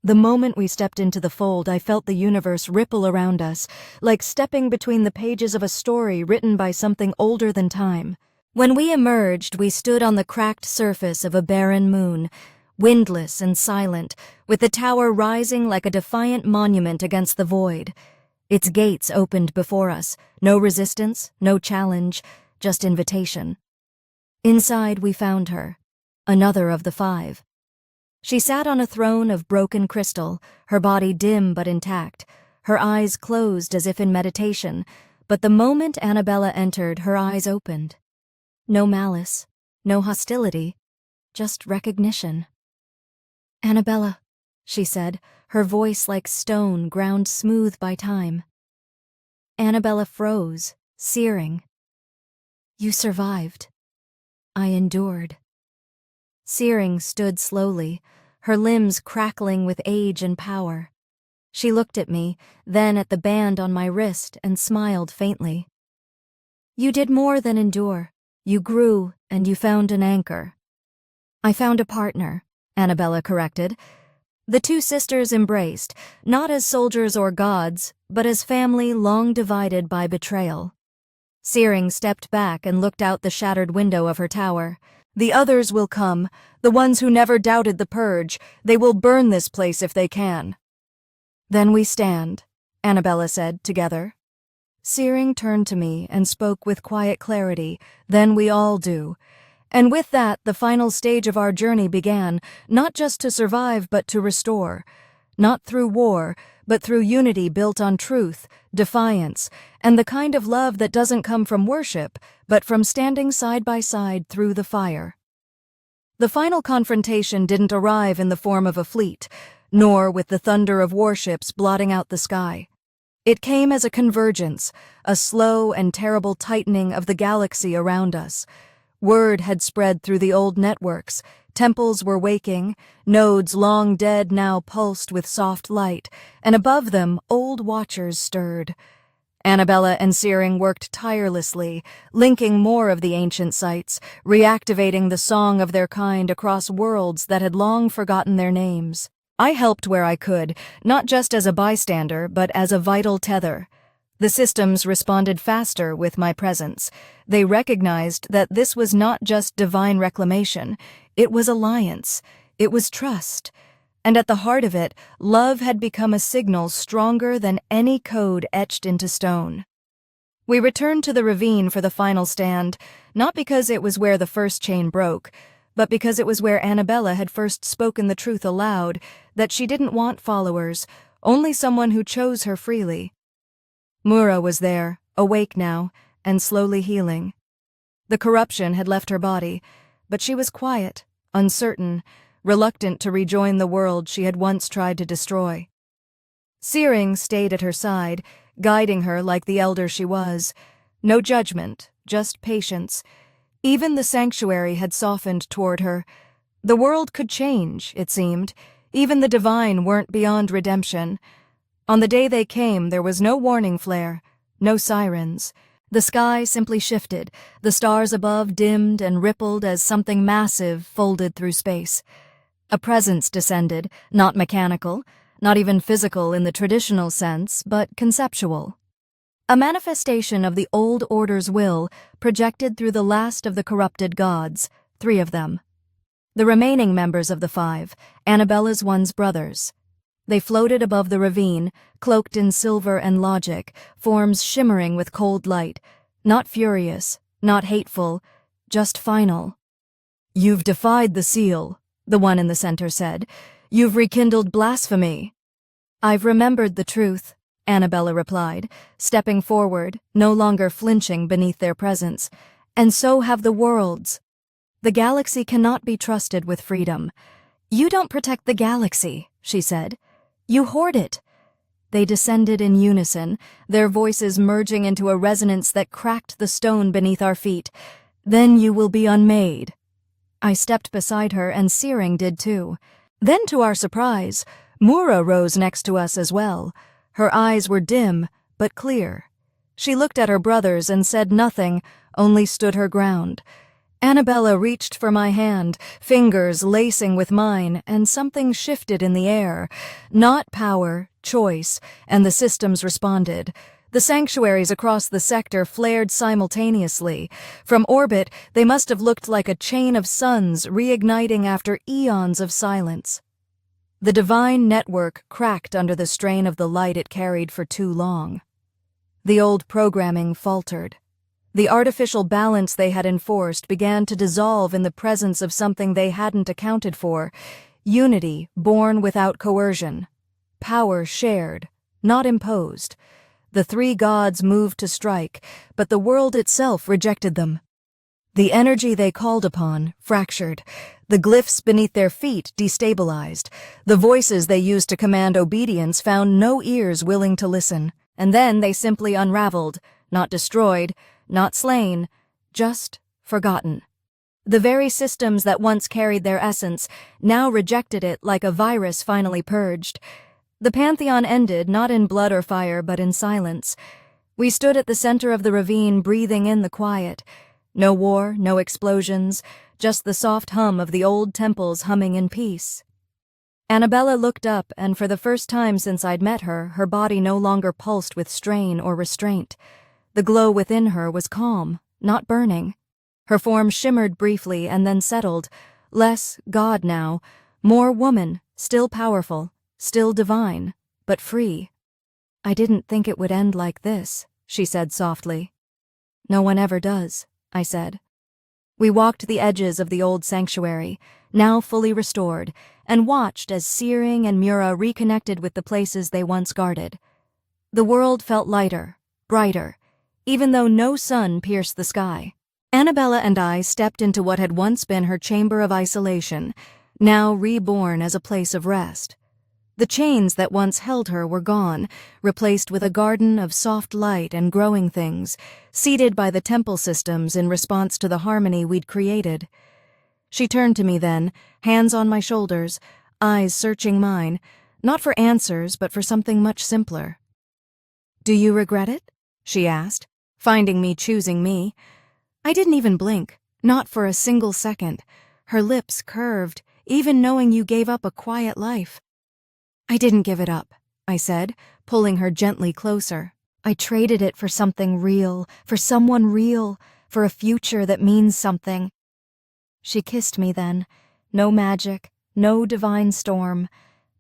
The moment we stepped into the fold, I felt the universe ripple around us, like stepping between the pages of a story written by something older than time. When we emerged, we stood on the cracked surface of a barren moon, windless and silent, with the tower rising like a defiant monument against the void. Its gates opened before us, no resistance, no challenge, just invitation. Inside we found her, another of the 5. She sat on a throne of broken crystal, her body dim but intact, her eyes closed as if in meditation, but the moment Annabella entered, her eyes opened. No malice, no hostility, just recognition. "Annabella," she said, her voice like stone ground smooth by time. Annabella froze, searing. "You survived." "I endured." Searing stood slowly, her limbs crackling with age and power. She looked at me, then at the band on my wrist, and smiled faintly. "You did more than endure. You grew, and you found an anchor." "I found a partner," Annabella corrected. The 2 sisters embraced, not as soldiers or gods, but as family long divided by betrayal. Searing stepped back and looked out the shattered window of her tower. "The others will come, the ones who never doubted the purge. They will burn this place if they can." "Then we stand," Annabella said, together. Searing turned to me and spoke with quiet clarity. "Then we all do." And with that, the final stage of our journey began, not just to survive but to restore. Not through war, but through unity built on truth, defiance, and the kind of love that doesn't come from worship, but from standing side by side through the fire. The final confrontation didn't arrive in the form of a fleet, nor with the thunder of warships blotting out the sky. It came as a convergence, a slow and terrible tightening of the galaxy around us. Word had spread through the old networks. Temples were waking, nodes long dead now pulsed with soft light, and above them old watchers stirred. Annabella and Searing worked tirelessly, linking more of the ancient sites, reactivating the song of their kind across worlds that had long forgotten their names. I helped where I could, not just as a bystander, but as a vital tether. The systems responded faster with my presence. They recognized that this was not just divine reclamation. It was alliance. It was trust. And at the heart of it, love had become a signal stronger than any code etched into stone. We returned to the ravine for the final stand, not because it was where the first chain broke, but because it was where Annabella had first spoken the truth aloud, that she didn't want followers, only someone who chose her freely. Mura was there, awake now, and slowly healing. The corruption had left her body, but she was quiet, uncertain, reluctant to rejoin the world she had once tried to destroy. Searing stayed at her side, guiding her like the elder she was. No judgment, just patience. Even the sanctuary had softened toward her. The world could change, it seemed. Even the divine weren't beyond redemption. On the day they came, there was no warning flare, no sirens. The sky simply shifted, the stars above dimmed and rippled as something massive folded through space. A presence descended, not mechanical, not even physical in the traditional sense, but conceptual. A manifestation of the old order's will projected through the last of the corrupted gods, 3 of them. The remaining members of the 5, Annabella's one's brothers. They floated above the ravine, cloaked in silver and logic, forms shimmering with cold light, not furious, not hateful, just final. "You've defied the seal," the one in the center said. "You've rekindled blasphemy." "I've remembered the truth," Annabella replied, stepping forward, no longer flinching beneath their presence. "And so have the worlds. The galaxy cannot be trusted with freedom." "You don't protect the galaxy," she said. "You hoard it." They descended in unison, their voices merging into a resonance that cracked the stone beneath our feet. "Then you will be unmade." I stepped beside her, and Searing did too. Then, to our surprise, Mura rose next to us as well. Her eyes were dim, but clear. She looked at her brothers and said nothing, only stood her ground. Annabella reached for my hand, fingers lacing with mine, and something shifted in the air. Not power, choice, and the systems responded. The sanctuaries across the sector flared simultaneously. From orbit, they must have looked like a chain of suns reigniting after eons of silence. The divine network cracked under the strain of the light it carried for too long. The old programming faltered. The artificial balance they had enforced began to dissolve in the presence of something they hadn't accounted for: unity born without coercion, power shared, not imposed. The three gods moved to strike, but the world itself rejected them. The energy they called upon fractured, the glyphs beneath their feet destabilized, the voices they used to command obedience found no ears willing to listen, and then they simply unraveled, not destroyed, not slain, just forgotten. The very systems that once carried their essence now rejected it like a virus finally purged. The pantheon ended not in blood or fire but in silence. We stood at the center of the ravine, breathing in the quiet. No war, no explosions, just the soft hum of the old temples humming in peace. Annabella looked up, and for the first time since I'd met her, her body no longer pulsed with strain or restraint. The glow within her was calm, not burning. Her form shimmered briefly and then settled, less god now, more woman, still powerful, still divine, but free. "I didn't think it would end like this," she said softly. "No one ever does," I said. We walked the edges of the old sanctuary, now fully restored, and watched as Searing and Mura reconnected with the places they once guarded. The world felt lighter, brighter, even though no sun pierced the sky. Annabella and I stepped into what had once been her chamber of isolation, now reborn as a place of rest. The chains that once held her were gone, replaced with a garden of soft light and growing things, seeded by the temple systems in response to the harmony we'd created. She turned to me then, hands on my shoulders, eyes searching mine, not for answers but for something much simpler. "Do you regret it?" she asked, finding me choosing me. I didn't even blink, not for a single second. Her lips curved, even knowing you gave up a quiet life. "I didn't give it up," I said, pulling her gently closer. "I traded it for something real, for someone real, for a future that means something." She kissed me then. No magic, no divine storm,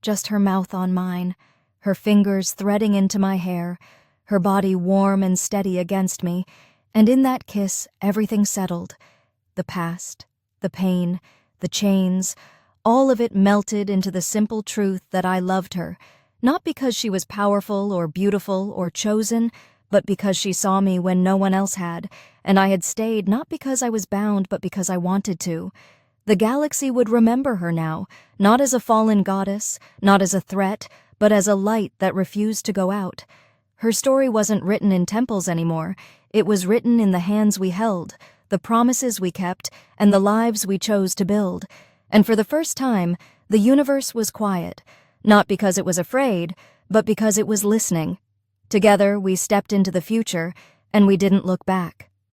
just her mouth on mine, her fingers threading into my hair, her body warm and steady against me, and in that kiss everything settled. The past, the pain, the chains, all of it melted into the simple truth that I loved her, not because she was powerful or beautiful or chosen, but because she saw me when no one else had, and I had stayed not because I was bound but because I wanted to. The galaxy would remember her now, not as a fallen goddess, not as a threat, but as a light that refused to go out. Her story wasn't written in temples anymore. It was written in the hands we held, the promises we kept, and the lives we chose to build. And for the first time, the universe was quiet, not because it was afraid, but because it was listening. Together, we stepped into the future, and we didn't look back.